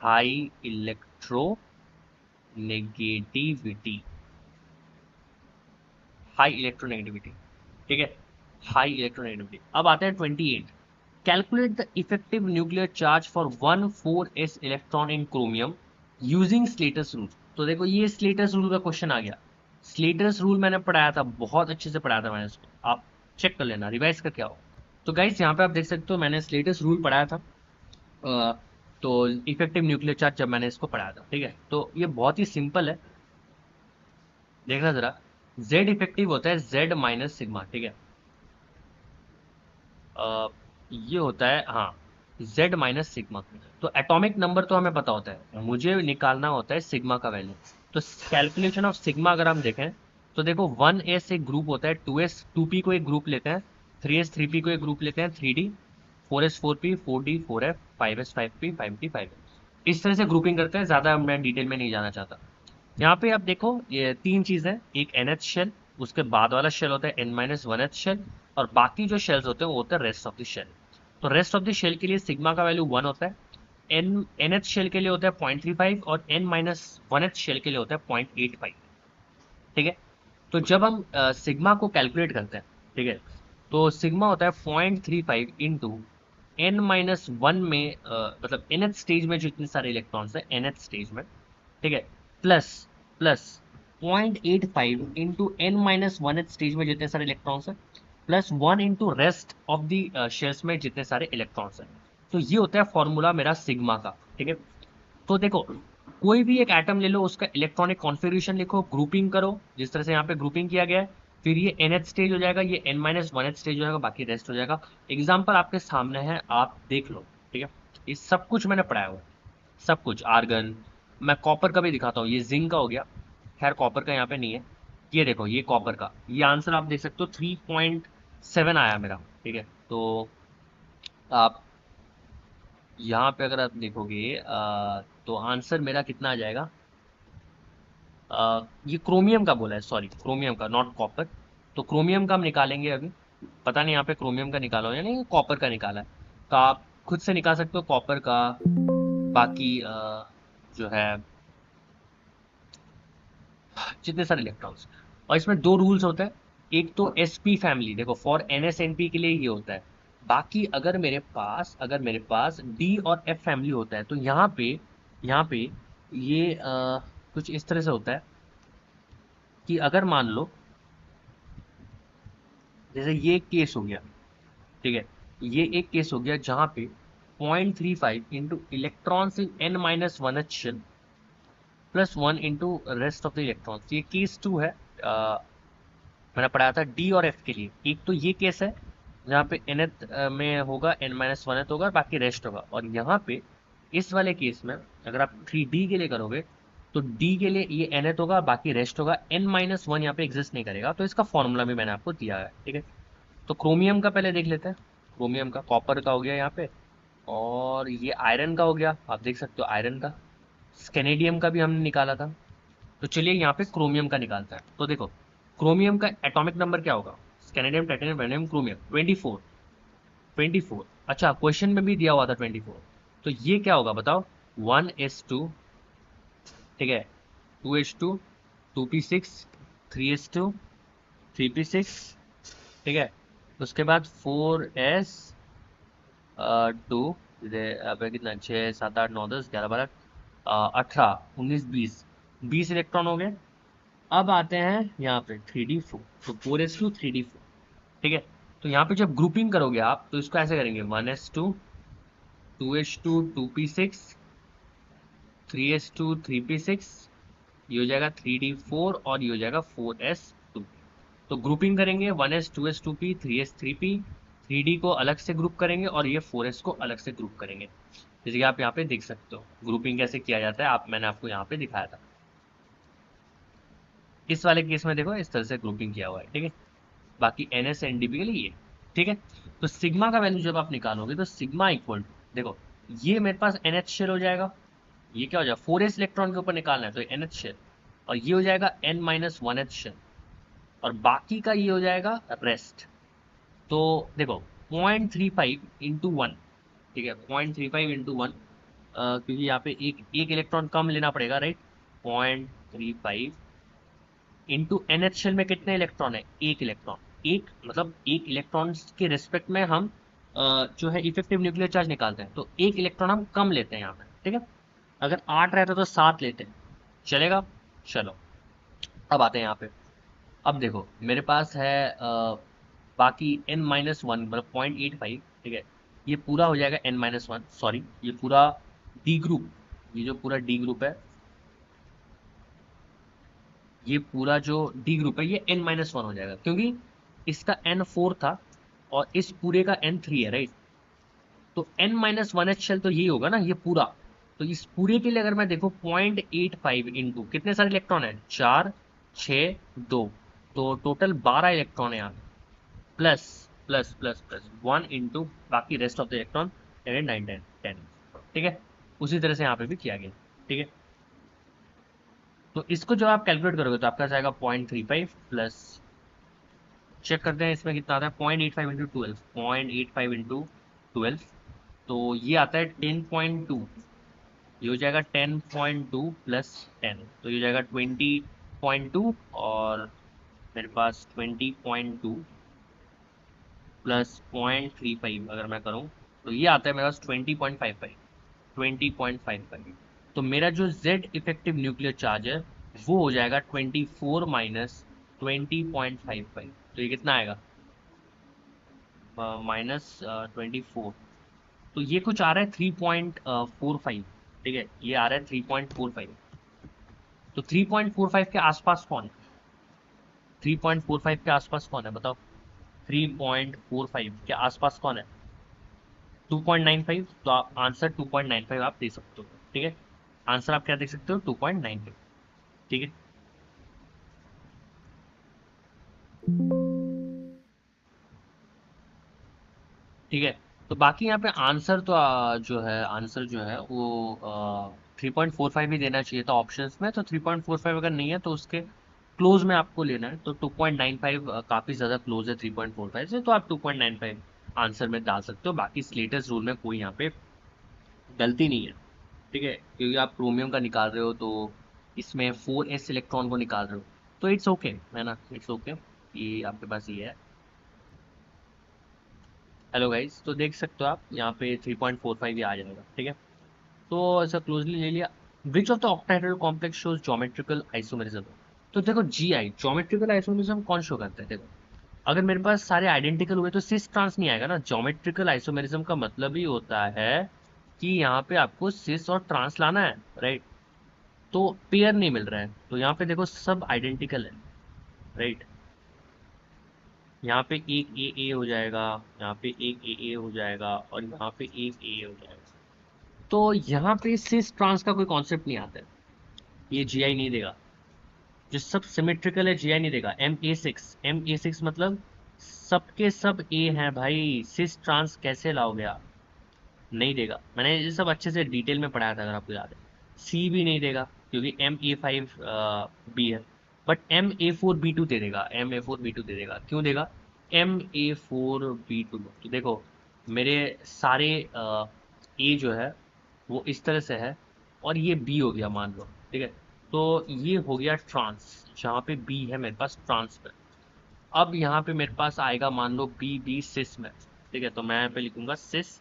high electronegativity, high electronegativity, ठीक है, हाई इलेक्ट्रोनेगेटिविटी। अब आते हैं 28, calculate the effective nuclear charge for 1,4s electron in chromium using Slater's rule. तो देखो, ये स्लेटर्स रूल का क्वेश्चन आ गया। स्लेटर्स रूल मैंने पढ़ाया था, बहुत अच्छे से पढ़ाया था मैंने इसको, आप चेक कर लेना, रिवाइज करके आओ। तो गाइस, यहाँ पे आप देख सकते हो मैंने स्लेटर्स रूल पढ़ाया था। तो इफेक्टिव न्यूक्लियर चार्ज जब मैंने इसको पढ़ाया था, ठीक है, तो ये बहुत ही सिंपल है, देखना जरा। जेड इफेक्टिव होता है जेड माइनस सिग्मा, ठीक है। ये होता है, हाँ, z माइनस सिग्मा। तो एटॉमिक नंबर तो हमें पता होता है, मुझे निकालना होता है सिग्मा का वैल्यू। तो कैलकुलेशन ऑफ सिग्मा अगर हम देखें तो देखो 1s एक ग्रुप होता है, 2s 2p को एक ग्रुप लेते हैं, 3s 3p को एक ग्रुप लेते हैं, 3d 4s 4p 4d 4f 5s 5p 5d 5f, इस तरह से ग्रुपिंग करते हैं। ज़्यादा मैं डिटेल में नहीं जाना चाहता। यहाँ पे आप देखो ये तीन चीज़ है, एक NH शेल, उसके बाद वाला शेल होता है N-1H शेल, और बाकी जो शेल्स होते हैं वो होते हैं रेस्ट ऑफ द शेल। तो रेस्ट ऑफ द शेल के लिए सिग्मा का वैल्यू 1 होता है, NH शेल के लिए होता है 0.35 और N-1H शेल के लिए होता है 0.85। ठीक है, तो जब हम सिग्मा को कैलकुलेट करते हैं, ठीक है, तो सिग्मा होता है 0.35 इंटू N-1 में मतलब NH स्टेज में जितने सारे इलेक्ट्रॉन्स हैं NH स्टेज में, ठीक है, plus plus 0.85 into N-1H stage में जितने सारे इलेक्ट्रॉन्स हैं, plus 1 into rest of the shells में जितने सारे इलेक्ट्रॉन्स हैं। तो ये होता है फॉर्मूला मेरा सिग्मा का। ठीक है, तो देखो कोई भी एक एटम ले लो, उसका इलेक्ट्रॉनिक कॉन्फ़िगरेशन लिखो, ग्रुपिंग करो जिस तरह से यहाँ पे ग्रुपिंग किया गया है, फिर ये NH स्टेज हो जाएगा, ये N-1H स्टेज हो जाएगा, बाकी रेस्ट हो जाएगा। एग्जाम्पल आपके सामने है, आप देख लो। ठीक है, ये सब कुछ मैंने पढ़ाया हुआ है, सब कुछ, आर्गन, मैं कॉपर का भी दिखाता हूँ, ये जिंक का हो गया, खैर कॉपर का यहाँ पे नहीं है। ये देखो ये कॉपर का, ये आंसर आप देख सकते हो 3.7 आया मेरा। ठीक है, तो आप यहाँ पे अगर आप देखोगे तो आंसर मेरा कितना आ जाएगा, ये क्रोमियम का बोला है, सॉरी क्रोमियम का, नॉट कॉपर। तो क्रोमियम का हम निकालेंगे अभी, पता नहीं यहाँ पे क्रोमियम का निकाला हो या नहीं, कॉपर का निकाला है। तो आप खुद से निकाल सकते हो कॉपर का। बाकी जो है जितने सारे इलेक्ट्रॉन्स, और इसमें दो रूल्स होते हैं। एक तो sp फैमिली, देखो फॉर NSNP के लिए ये होता है। बाकी अगर मेरे पास d और f फैमिली होता है तो यहाँ पे ये कुछ इस तरह से होता है कि अगर मान लो जैसे ये एक केस हो गया, ठीक है, ये एक केस हो गया जहाँ पे 0.35 into electrons in N-1H shell plus 1 into rest of the electrons, ये केस 2 है। मैंने पढ़ाया था डी और एफ के लिए। एक तो ये केस है जहाँ पे nth में होगा, N-1 होगा, बाकी रेस्ट होगा। और यहाँ पे इस वाले केस में अगर आप 3D के लिए करोगे तो D के लिए ये nth होगा, बाकी रेस्ट होगा, N-1 यहाँ पे एग्जिस्ट नहीं करेगा। तो इसका फॉर्मूला भी मैंने आपको दिया है। ठीक है, तो क्रोमियम का पहले देख लेते हैं। क्रोमियम का, कॉपर का हो गया यहाँ पे, और ये आयरन का हो गया, आप देख सकते हो आयरन का। स्केनेडियम का भी हमने निकाला था। तो चलिए यहाँ पे क्रोमियम का निकालता है। तो देखो क्रोमियम का एटॉमिक नंबर क्या होगा, स्केनेडियम टाइटेनियम वैनेडियम क्रोमियम 24। 24, अच्छा क्वेश्चन में भी दिया हुआ था 24। तो ये क्या होगा बताओ, 1s2, ठीक है, 2h2, 2p6, 3s2, 3p6, ठीक है, उसके बाद 4s 2, अब कितना, 6 7 8 9 10 11 12 18 19 20, 20 इलेक्ट्रॉन हो गए। अब आते हैं यहाँ पे 3d4, तो 4s2 3d4। ठीक है, तो यहाँ पे जब ग्रुपिंग करोगे आप तो इसको ऐसे करेंगे, 1s2 2h2 2p6 3s2 3p6, ये हो जाएगा 3d4 और ये हो जाएगा 4s2। तो ग्रुपिंग करेंगे 1s 2s 2p 3s 3p, 3d को अलग से ग्रुप करेंगे और ये 4s को अलग से ग्रुप करेंगे। जैसे कि आप यहाँ पे देख सकते हो ग्रुपिंग कैसे किया जाता है, मैंने आपको यहाँ पे दिखाया था। इस वाले केस में देखो इस तरह से ग्रुपिंग किया हुआ है। ठीक है, बाकी NSNDP के लिए ये। ठीक है, तो सिग्मा का वैल्यू जब आप निकालोगे तो सिग्मा इक्वल टू, देखो ये मेरे पास NH शेल हो जाएगा, ये क्या हो जाएगा 4s इलेक्ट्रॉन के ऊपर निकालना है तो NH शेल, और ये हो जाएगा N-1H शेल, और बाकी का ये हो जाएगा रेस्ट। तो देखो 0.35 इंटू 1, ठीक है, 0.35 इंटू 1, क्योंकि यहाँ पे एक एक इलेक्ट्रॉन कम लेना पड़ेगा, राइट। 0.35 इंटू NH शेल में कितने इलेक्ट्रॉन है, एक इलेक्ट्रॉन, एक मतलब एक इलेक्ट्रॉन के रिस्पेक्ट में हम जो है इफेक्टिव न्यूक्लियर चार्ज निकालते हैं, तो एक इलेक्ट्रॉन हम कम लेते हैं यहाँ पे। ठीक है, अगर 8 रहता तो 7 लेते हैं, चलेगा। चलो अब आते हैं यहाँ पे। अब देखो मेरे पास है बाकी N-1 मतलब 0.85, ठीक है, ये पूरा हो जाएगा N-1, सॉरी ये पूरा डी ग्रुप, ये जो पूरा डी ग्रुप है, ये पूरा जो डी ग्रुप है ये N-1 हो जाएगा, क्योंकि इसका N4 था और इस पूरे का N3 है, राइट। तो n-1h शेल तो यही होगा ना, ये पूरा। तो इस पूरे के लिए अगर मैं देखो 0.85 इंटू कितने सारे इलेक्ट्रॉन है, 4, 6, 2, तो टोटल 12 इलेक्ट्रॉन है यहाँ, plus plus plus plus 1 into बाकी रेस्ट ऑफ द इलेक्ट्रॉन 10, 9, 10, 10। ठीक है, उसी तरह से यहाँ पे भी किया गया। ठीक है, तो इसको जब आप कैलकुलेट करोगे तो आपका जाएगा 0.35 प्लस, चेक करते हैं इसमें कितना आता है, 0.85 इंटू 12, 0.85 इंटू 12, तो ये आता है 10.2। ये हो जाएगा 10.2 प्लस 10, तो ये हो जाएगा 20.2, और मेरे पास 20.2 प्लस 0.35 अगर मैं करूँ तो ये आता है मेरे पास 20.55, 20.55। तो मेरा जो Z इफेक्टिव न्यूक्लियर चार्ज है वो हो जाएगा 24 माइनस 20.55। तो ये कितना आएगा, माइनस 24। तो ये कुछ आ रहा है 3.45। ठीक है, ये आ रहा है 3.45। तो 3.45 के आसपास कौन है, 3.45 के आसपास कौन है बताओ, 3.45 के आसपास कौन है, 2.95। तो आप आंसर 2.95 आप दे सकते हो। ठीक है, आंसर आप क्या देख सकते हो, 2.95। ठीक है, ठीक है। तो बाकी यहाँ पे आंसर तो जो है, आंसर जो है वो 3.45 ही देना चाहिए था ऑप्शंस में। तो 3.45 अगर नहीं है तो उसके क्लोज में आपको लेना है, तो 2.95 काफ़ी ज़्यादा क्लोज है 3.45 से, तो आप 2.95 आंसर में डाल सकते हो। बाकी स्लेटर्स रूल में कोई यहाँ पे गलती नहीं है। ठीक है, क्योंकि आप क्रोमियम का निकाल रहे हो तो इसमें 4s इलेक्ट्रॉन को निकाल रहे हो, तो इट्स ओके है ना, इट्स ओके। ये आपके पास ये है। हेलो गाइस, तो देख सकते हो आप यहाँ पे 3.45 ही आ जाएगा। ठीक है, तो ऐसा क्लोजली ले लिया। विच of the octahedral complex shows geometrical isomerism. तो देखो GI ज्योमेट्रिकल आइसोमेरिज्म कौन शो करता है, देखो अगर मेरे पास सारे आइडेंटिकल हुए तो सिस ट्रांस नहीं आएगा ना। ज्योमेट्रिकल आइसोमेरिज्म का मतलब ही होता है कि यहाँ पे आपको सिस और ट्रांस लाना है, राइट। तो पेयर नहीं मिल रहा है, तो यहाँ पे देखो सब आइडेंटिकल है, राइट। यहाँ पे एक ए हो जाएगा, यहाँ पे एक ए हो जाएगा, और यहाँ पे एक ए हो जाएगा। तो यहाँ पे सिस ट्रांस का कोई कॉन्सेप्ट नहीं आता है, ये GI नहीं देगा। जो सब सिमेट्रिकल है GI नहीं देगा। MA6 मतलब सबके सब ए हैं भाई, सिस ट्रांस कैसे लाओगे आप, नहीं देगा। मैंने ये सब अच्छे से डिटेल में पढ़ाया था अगर आपको याद है। C भी नहीं देगा क्योंकि MA5 B है, बट MA4B2 दे देगा, MA4B2 दे देगा। क्यों देगा MA4B2, तो देखो मेरे सारे ए जो है वो इस तरह से है, और ये बी हो गया मान लो। ठीक है, तो ये हो गया ट्रांस, जहाँ पे बी है मेरे पास ट्रांस पे। अब यहाँ पे मेरे पास आएगा मान लो बी बी सिस में। ठीक है, तो मैं यहाँ पे लिखूंगा सिस,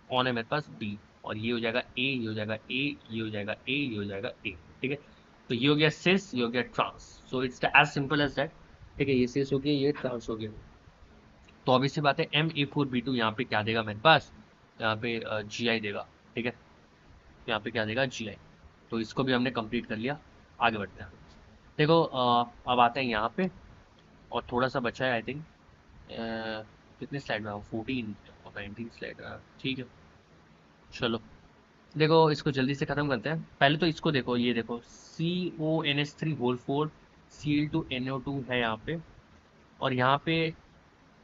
ऑन है मेरे पास बी, और ये हो जाएगा ए, ये हो जाएगा ए, ये हो जाएगा ए, ये हो जाएगा ए। ठीक है, तो ये हो गया सिस, ये हो गया trans. So it's as simple as that. ठीक है, ये सिस हो गया, ये ट्रांस हो गया। तो ऑब्वियस सी बात है MA4B2 यहाँ पे क्या देगा मेरे पास, यहाँ पे GI देगा। ठीक है, यहाँ पे क्या देगा GI। तो इसको भी हमने कंप्लीट कर लिया, आगे बढ़ते हैं। देखो अब आते हैं यहाँ पे, और थोड़ा सा बचा है आई थिंक, कितने स्लाइड में 14 और 19 स्लाइड। ठीक है, चलो देखो इसको जल्दी से ख़त्म करते हैं। पहले तो इसको देखो, ये देखो CONH3 होल 4 Cl2NO2 है यहाँ पे, और यहाँ पे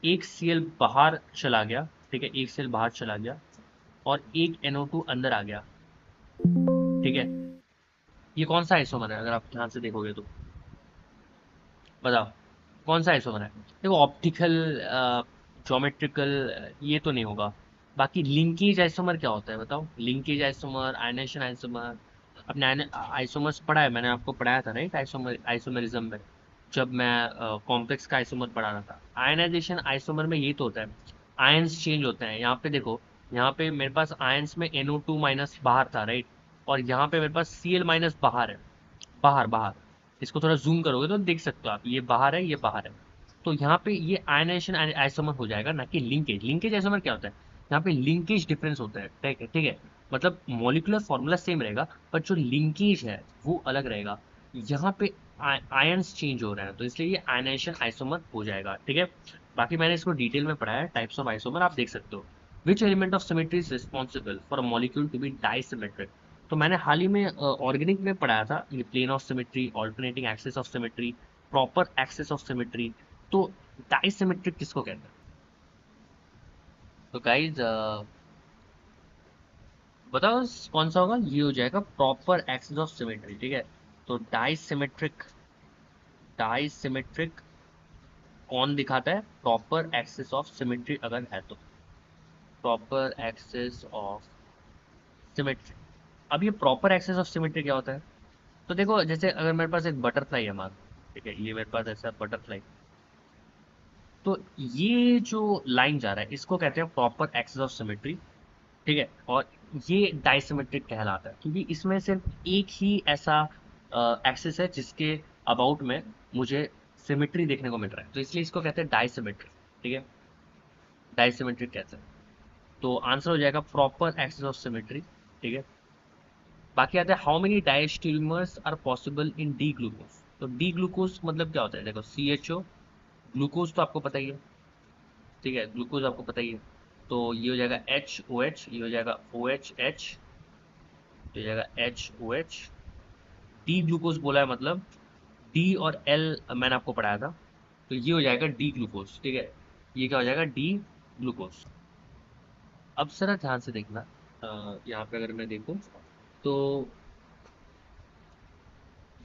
एक Cl बाहर चला गया। ठीक है, एक Cl बाहर चला गया और एक NO2 अंदर आ गया। ठीक है, ये कौन सा आइसोमर है अगर आप ध्यान से देखोगे तो, बताओ कौन सा आइसोमर है। देखो ऑप्टिकल, ज्योमेट्रिकल, ये तो नहीं होगा। बाकी लिंकेज आइसोमर क्या होता है बताओ, लिंकेज आइसोमर, आयनेशन आइसोमर। अपने आइसोमर्स पढ़ा है, मैंने आपको पढ़ाया था राइट, आइसोमरिज्म में, जब मैं कॉम्प्लेक्स का आइसोमर पढ़ा रहा था। आयनाइजेशन आइसोमर में ये तो होता है, आयंस चेंज होते हैं। यहाँ पे देखो, यहाँ पे मेरे पास आयंस में NO2 माइनस बाहर था, राइट, और यहाँ पे मेरे पास Cl माइनस बाहर है, बाहर बाहर। इसको थोड़ा जूम करोगे तो देख सकते हो आप, ये बाहर है, ये बाहर है। तो यहाँ पे ये आयनाइजेशन आइसोमर हो जाएगा, ना कि लिंकेज। लिंकेज आइसोमर क्या होता है, यहाँ पे लिंकेज डिफरेंस होता है। ठीक है, ठीक है, मतलब मॉलिक्यूलर फॉर्मूला सेम रहेगा, पर जो लिंकेज है वो अलग रहेगा। यहाँ पे आयंस चेंज हो रहे हैं, तो इसलिए ये आयनाइजेशन आइसोमर हो जाएगा। ठीक है, बाकी मैंने इसको डिटेल में पढ़ाया है, टाइप्स ऑफ आइसोमर आप देख सकते हो। Which element of symmetry is responsible for a molecule to be dissymmetric. तो मैंने हाल ही में ऑर्गेनिक में पढ़ाया था ये plane of symmetry, alternating axis of symmetry, proper axis of symmetry. तो डाइसिमेट्रिक किसको कहते हैं? तो गाइज बताओ कौन सा होगा? ये हो जाएगा प्रॉपर एक्सिस ऑफ सिमेट्री, ठीक है। तो डाइसिमेट्रिक, डाइसिमेट्रिक कौन दिखाता है? प्रॉपर एक्सिस ऑफ सिमेट्री अगर है तो, प्रॉपर एक्सिस ऑफ सिमेट्री। अब ये प्रॉपर एक्सिस ऑफ सिमेट्री क्या होता है? तो देखो, जैसे अगर मेरे पास एक बटरफ्लाई है मान, ठीक है, ये मेरे पास ऐसा बटरफ्लाई, तो ये जो लाइन जा रहा है इसको कहते हैं प्रॉपर एक्सिस ऑफ सिमेट्री, ठीक है। और ये डाइसिमेट्रिक कहलाता है क्योंकि इसमें सिर्फ एक ही ऐसा एक्सिस है जिसके अबाउट में मुझे सिमेट्री देखने को मिल रहा है, तो इसलिए इसको कहते हैं डाइसिमेट्रिक, ठीक है, डाइसिमेट्रिक कहते हैं। तो आंसर हो जाएगा प्रॉपर एक्सिस ऑफ सिमेट्री, ठीक है। बाकी आता है how many diastereomers are possible in D glucose. तो डी ग्लूकोज मतलब क्या होता है? देखो CHO, ग्लूकोज तो आपको पता ही है, ठीक है, ग्लूकोज आपको पता ही है। तो ये हो जाएगा HOH, ये हो जाएगा OHH, ये हो जाएगा HOH। डी ग्लूकोज बोला है मतलब डी और एल मैंने आपको पढ़ाया था, तो ये हो जाएगा डी ग्लूकोज, ठीक है। ये क्या हो जाएगा? D glucose. अब जरा ध्यान से देखना, यहाँ पे अगर मैं देखूँ तो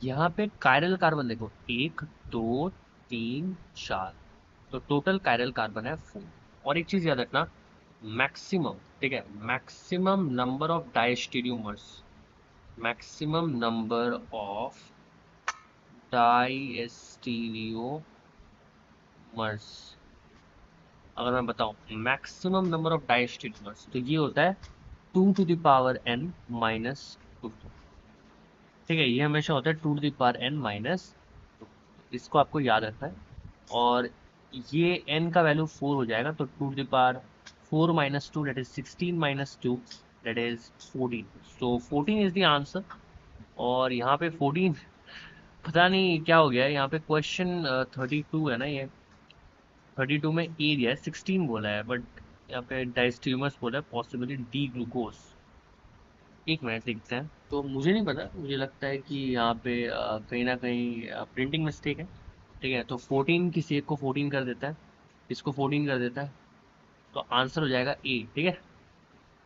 यहाँ पे कायरल कार्बन देखो, 1 2 3 4, तो टोटल कायरल कार्बन है 4। और एक चीज याद रखना, मैक्सिमम, ठीक है, maximum number of diastereomers, maximum number of diastereomers, अगर मैं बताऊं मैक्सिमम नंबर ऑफ डायस्टेरियोमर्स, तो ये होता है 2⁻n−2, ठीक है। ये हमेशा होता है 2⁻n−2, इसको आपको याद रखना है। और ये n का वैल्यू 4 हो जाएगा, तो 2⁻4−2 that is 16−2 that is 14। So 14 is the answer. और यहाँ पे 14 पता नहीं क्या हो गया है, यहाँ पे क्वेश्चन 32 है ना, ये 32 में ए दिया है, 16 बोला है, बट यहाँ पे डायस्ट्रीमर्स बोला है, पॉसिबली डी ग्लूकोज। एक मिनट देखते हैं। तो मुझे नहीं पता, मुझे लगता है कि यहाँ पे कहीं ना कहीं प्रिंटिंग मिस्टेक है, ठीक है। तो 14 किसी एक को 14 कर देता है, इसको 14 कर देता है, तो आंसर हो जाएगा ए, ठीक है,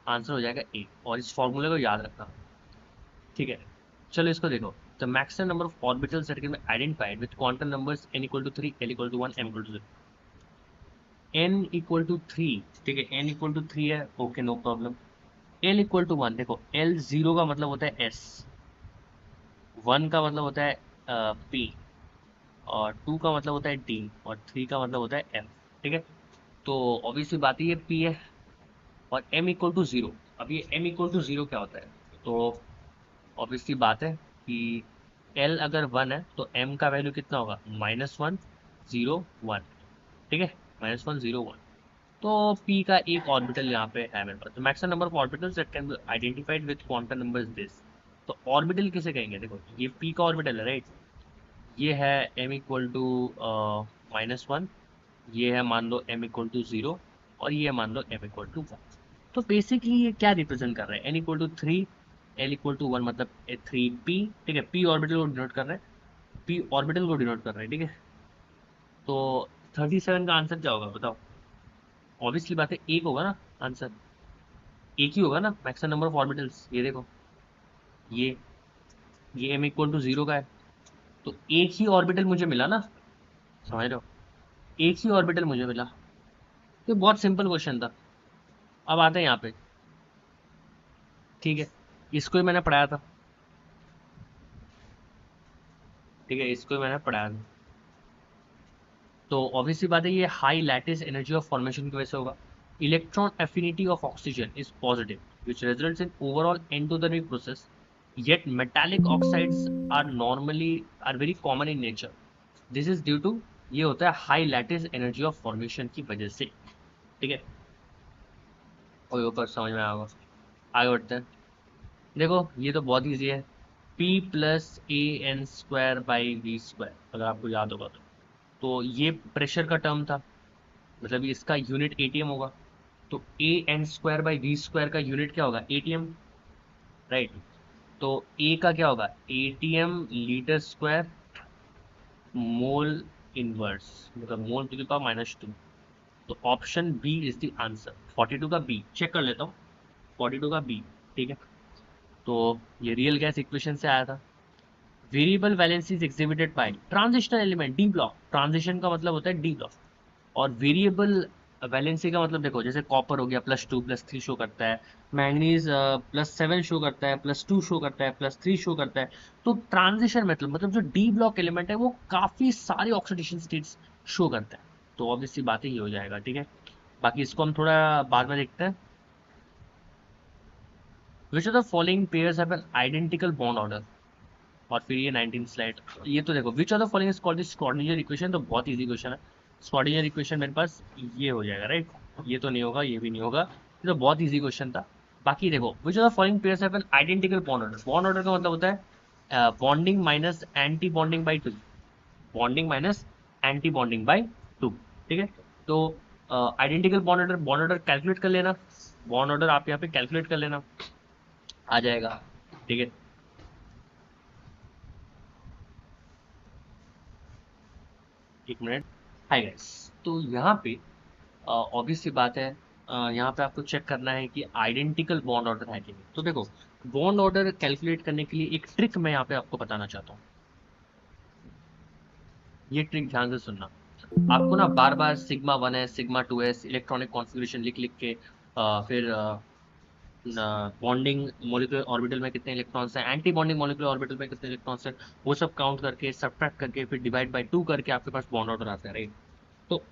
आंसर हो जाएगा ए। और इस फॉर्मूले को याद रखना, ठीक है। चलो इसको देखो, the maximum number of orbitals that can be identified with quantum numbers n = 3, l = 1, m = 0। n = 3, ठीक है, n = 3 है, ओके, नो प्रॉब्लम। l = 1, देखो l 0 का मतलब होता है s, 1 का मतलब होता है p, और 2 का मतलब होता है d, और 3 का मतलब होता है f, ठीक है। तो ऑब्वियसली बात है ये p है। और m = 0, अब ये m = 0 क्या होता है? तो ऑब्वियसली बात है कि l अगर 1 है तो m का वैल्यू कितना होगा? -1 0 1, ठीक है, -1 0 1। तो p का एक ऑर्बिटल यहाँ पे है मेरे पास। तो maximum number of orbitals that can be identified with quantum number is this. तो ऑर्बिटल किसे कहेंगे? देखो ये p का ऑर्बिटल है, राइट। ये है m = -1, ये है मान लो m = 0, और ये मान लो m = 1। तो बेसिकली ये क्या रिप्रेजेंट कर रहे हैं? n = 3, l = 1 मतलब 3p, ठीक है, p ऑर्बिटल को डिनोट कर रहे हैं, p ऑर्बिटल को डिनोट कर रहे हैं, ठीक है। तो 37 का आंसर क्या होगा बताओ? ऑब्वियसली बात है एक होगा ना आंसर, एक ही होगा ना, मैक्सिमम नंबर ऑफ ऑर्बिटल्स। ये देखो, ये ये m = 0 का है, तो एक ही ऑर्बिटल मुझे मिला ना, समझ रहे हो, एक ही ऑर्बिटल मुझे मिला। ये बहुत सिंपल क्वेश्चन था। अब आते हैं यहाँ पे, ठीक है, इसको ही मैंने पढ़ाया था, ठीक है, इसको ही मैंने पढ़ाया था। तो ऑब्वियसली बात है ये high lattice energy of formation की वजह से होगा। Electron affinity of oxygen is positive which results in overall endothermic process, yet metallic oxides are normally are very common in nature. This is due to, ये होता है high lattice energy of formation की वजह से, ठीक है। और ऊपर समझ में आएगा। आगे बढ़ते हैं। देखो ये तो बहुत ईजी है, P + AN²/V², अगर आपको याद होगा तो ये प्रेशर का टर्म था, मतलब इसका यूनिट ATM होगा, तो a n square by V square का यूनिट क्या होगा, एटीएम, राइट। तो ए का क्या होगा, ATM litre square mole inverse, मतलब मोल टू द पावर -2। तो option B is the answer, 42 का बी, चेक कर लेता हूँ, 42 का बी, ठीक है। तो ये रियल गैस इक्वेशन से आया था। Variable valency is exhibited by transitional element D block, transition का मतलब होता है डी ब्लॉक, और वेरिएबल वैलेंसी का मतलब देखो, जैसे कॉपर हो गया +2 +3 शो करता है, मैंगनीज +7 शो करता है, +2 शो करता है, +3 शो करता है। तो ट्रांजिशन मतलब जो डी ब्लॉक एलिमेंट है वो काफी सारे ऑक्सीडेशन स्टेट्स शो करता है। तो ऑब्वियसली बात ही हो जाएगा, ठीक है। बाकी इसको हम थोड़ा बाद में देखते हैं। Which of the following pairs have an identical bond order, और फिर ये 19 स्लाइड, ये तो देखो which of the following is called the Schrodinger equation, तो बहुत इजी क्वेश्चन है। स्क्रॉडिंजर इक्वेशन मेरे पास ये हो जाएगा, राइट। ये तो नहीं होगा, ये भी नहीं होगा, ये तो बहुत इजी क्वेश्चन था। बाकी देखो which of the following pairs have an identical bond order, bond order का मतलब होता है bonding minus anti bonding by 2, bonding minus anti bonding by 2, ठीक है। तो आइडेंटिकल बॉन्ड ऑर्डर कैलकुलेट कर लेना, बॉन्ड ऑर्डर आप यहाँ पे कैलकुलेट कर लेना, आ जाएगा, ठीक है। एक मिनट। हाय गाइस, तो यहाँ पे ऑब्वियस सी बात है, यहाँ पे आपको चेक करना है कि आइडेंटिकल बॉन्ड ऑर्डर है कि नहीं। तो देखो, बॉन्ड ऑर्डर कैलकुलेट करने के लिए एक ट्रिक मैं यहाँ पे आपको बताना चाहता हूँ। ये ट्रिक ध्यान से सुनना। आपको ना बार बार σ1s σ2s इलेक्ट्रॉनिक कॉन्फ़िगरेशन लिख लिख के फिर बॉन्डिंग मॉलिक्यूलर ऑर्बिटल में कितने इलेक्ट्रॉन्स हैं, एंटी बॉन्डिंग मॉलिक्यूलर ऑर्बिटल में कितने इलेक्ट्रॉन्स हैं, वो सब काउंट करके सब्ट्रैक्ट करके फिर डिवाइड बाय 2 करके आपके पास बॉन्ड ऑर्डर आता है, राइट। तो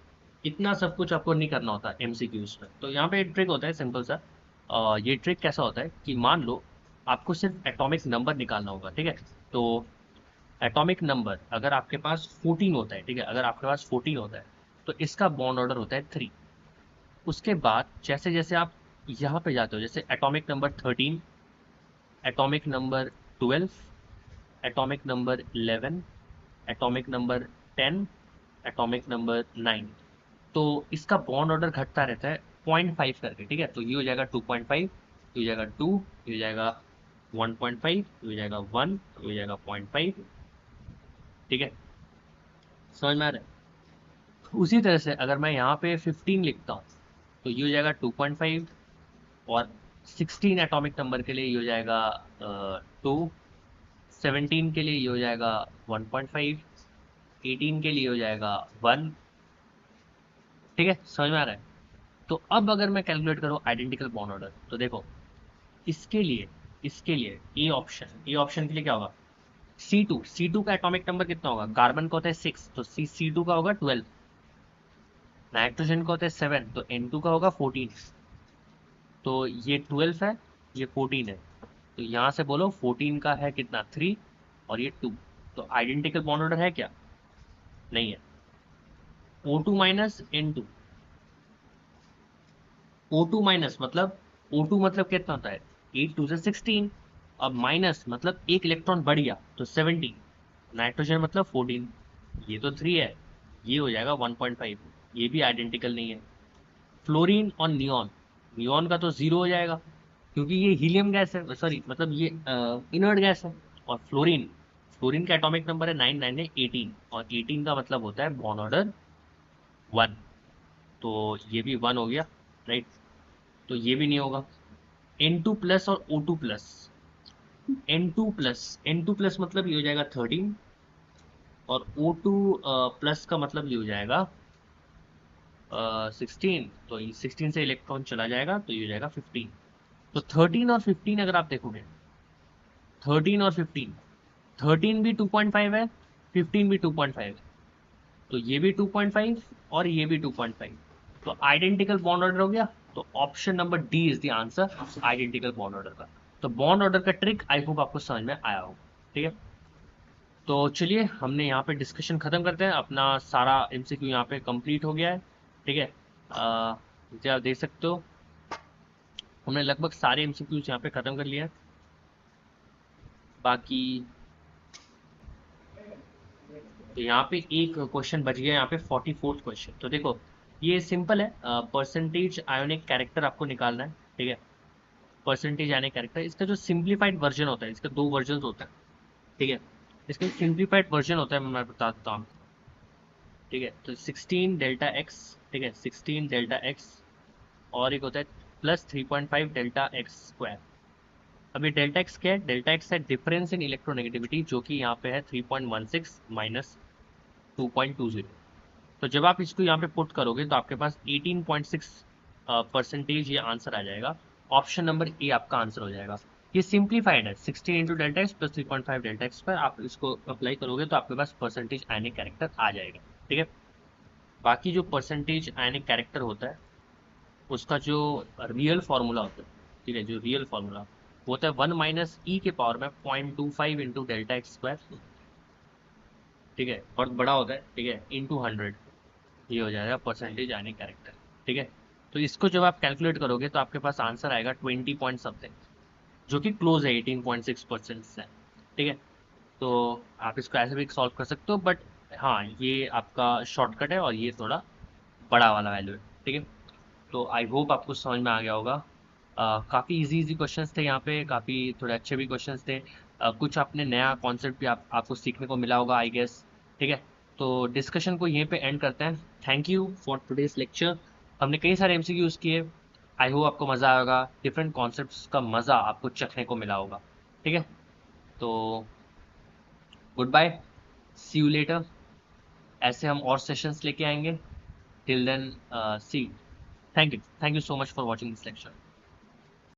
इतना सब कुछ आपको नहीं करना होता एमसीक्यूज में। तो यहाँ पे एक ट्रिक होता है सिंपल सा। ये ट्रिक कैसा होता है कि मान लो आपको सिर्फ एटॉमिक नंबर निकालना होगा, ठीक है। तो एटॉमिक नंबर अगर आपके पास 14 होता है, ठीक है, अगर आपके पास 14 होता है तो इसका बॉन्ड ऑर्डर होता है 3। उसके बाद जैसे जैसे आप यहाँ पे जाते हो, जैसे atomic number 13, atomic number 12, atomic number 11, atomic number 10, atomic number 9, तो इसका बॉन्ड ऑर्डर घटता रहता है 0.5 करके, ठीक है। तो ये हो जाएगा 2.5, ये हो जाएगा 2, ये हो जाएगा 1.5, ये हो जाएगा 1, ये हो जाएगा 0.5, ठीक है। समझ में आ रहा है। उसी तरह से अगर मैं यहाँ पे 15 लिखता हूँ तो ये हो जाएगा 2.5, और 16 एटॉमिक नंबर के लिए ये हो जाएगा 2, 17 के लिए ये हो जाएगा 1.5, 18 के लिए हो जाएगा 1, ठीक है। समझ में आ रहा है। तो अब अगर मैं कैलकुलेट करूँ आइडेंटिकल बॉन्ड ऑर्डर, तो देखो इसके लिए ए ऑप्शन के लिए क्या होगा, C2 का एटॉमिक नंबर कितना होगा, कार्बन का होता है 6, तो C2 का होगा 12, नाइट्रोजन का होता है 7, तो N2 का होगा 14। तो ये 12 है, ये 14 है, तो यहाँ से बोलो 14 का है कितना, 3, और ये 2। तो आइडेंटिकल बॉन्ड ऑर्डर है क्या, नहीं है। O2 minus N2, O2 minus मतलब, O2 मतलब कितना होता है, 8 2 से 16, अब माइनस मतलब एक इलेक्ट्रॉन बढ़ गया तो 17, नाइट्रोजन मतलब 14, ये तो 3 है, ये हो जाएगा 1.5, ये भी आइडेंटिकल नहीं है। फ्लोरीन और नियॉन, नियॉन का तो 0 हो जाएगा क्योंकि ये हीलियम गैस है, सॉरी मतलब ये इनर्ट गैस है। और फ्लोरीन, फ्लोरीन का एटॉमिक नंबर है 9, 9 है 18, और 18 का मतलब होता है बॉन्ड ऑर्डर 1, तो ये भी 1 हो गया, राइट। तो ये भी नहीं होगा। N2 प्लस और O2 प्लस, N2 प्लस मतलब ये हो जाएगा 13, और O2 प्लस का मतलब ये हो जाएगा 16, तो 16 से इलेक्ट्रॉन चला जाएगा तो ये हो जाएगा 15। तो 13 और 15 अगर आप देखोगे, 13 और 15, 13 भी 2.5 है, 15 भी 2.5 है, तो ये भी 2.5 और ये भी 2.5, तो आइडेंटिकल बॉन्ड ऑर्डर हो गया। तो option number D is the answer identical bond order का। तो बॉन्ड ऑर्डर का ट्रिक आई होप आपको समझ में आया होगा, ठीक है। तो चलिए हमने यहाँ पे डिस्कशन खत्म करते हैं, अपना सारा एमसीक्यू यहाँ पे कंप्लीट हो गया है, ठीक है। जैसे आप देख सकते हो हमने लगभग सारे एमसीक्यूज यहाँ पे खत्म कर लिया है। बाकी तो यहाँ पे एक क्वेश्चन बच गया, यहाँ पे 44th क्वेश्चन। तो देखो ये सिंपल है, परसेंटेज आयोनिक कैरेक्टर आपको निकालना है, ठीक है। परसेंटेज आयोनिक कैरेक्टर, इसका जो सिंप्लीफाइड वर्जन होता है, इसके दो वर्जन होते हैं, ठीक है। इसका सिंप्लीफाइड वर्जन होता है, मैं बता देता हूँ, ठीक है। तो 16 डेल्टा एक्स, ठीक है, 16 डेल्टा एक्स, और एक होता है प्लस 3.5 डेल्टा एक्स स्क्वायर। अभी डेल्टा एक्स क्या है? डेल्टा एक्स है डिफरेंस इन इलेक्ट्रोनेगेटिविटी, जो कि यहाँ पे है 3.16 माइनस 2.20। तो जब आप इसको यहाँ पे पुट करोगे तो आपके पास 18.6 परसेंटेज ये आंसर आ जाएगा। ऑप्शन नंबर ए आपका आंसर हो जाएगा। ये सिंप्लीफाइड है, 16 into delta x plus 3.5 delta x पर आप इसको अप्लाई करोगे तो आपके पास परसेंटेज आयनिक कैरेक्टर आ जाएगा, ठीक है। बाकी जो परसेंटेज आयनिक कैरेक्टर होता है उसका जो रियल फार्मूला होता है, ठीक है, जो रियल फार्मूला होता है 1 माइनस ई के पावर में 0.25 इंटू डेल्टा एक्स स्क्वायर, ठीक है, बहुत बड़ा होता है, ठीक है, इंटू 100, ये हो जाएगा परसेंटेज आयनिक कैरेक्टर, ठीक है। तो इसको जब आप कैलकुलेट करोगे तो आपके पास आंसर आएगा 20 पॉइंट समथिंग, जो कि क्लोज है 18.6% से, ठीक है। तो आप इसको ऐसे भी सॉल्व कर सकते हो, बट हाँ, ये आपका शॉर्टकट है और ये थोड़ा बड़ा वाला वैल्यू है, ठीक है। तो आई होप आपको समझ में आ गया होगा। काफ़ी इजी इजी क्वेश्चंस थे यहाँ पे, काफ़ी थोड़े अच्छे भी क्वेश्चंस थे। कुछ आपने नया कॉन्सेप्ट भी आपको सीखने को मिला होगा, आई गेस, ठीक है। तो डिस्कशन को यहीं पे एंड करते हैं। Thank you for today's lecture. हमने कई सारे एमसीक्यूज किए, आई होप आपको मज़ा आएगा, डिफरेंट कॉन्सेप्ट्स का मज़ा आपको चखने को मिला होगा, ठीक है। तो goodbye, see you later. ऐसे हम और सेशंस लेके आएंगे। Till then, see, thank you so much for watching this lecture.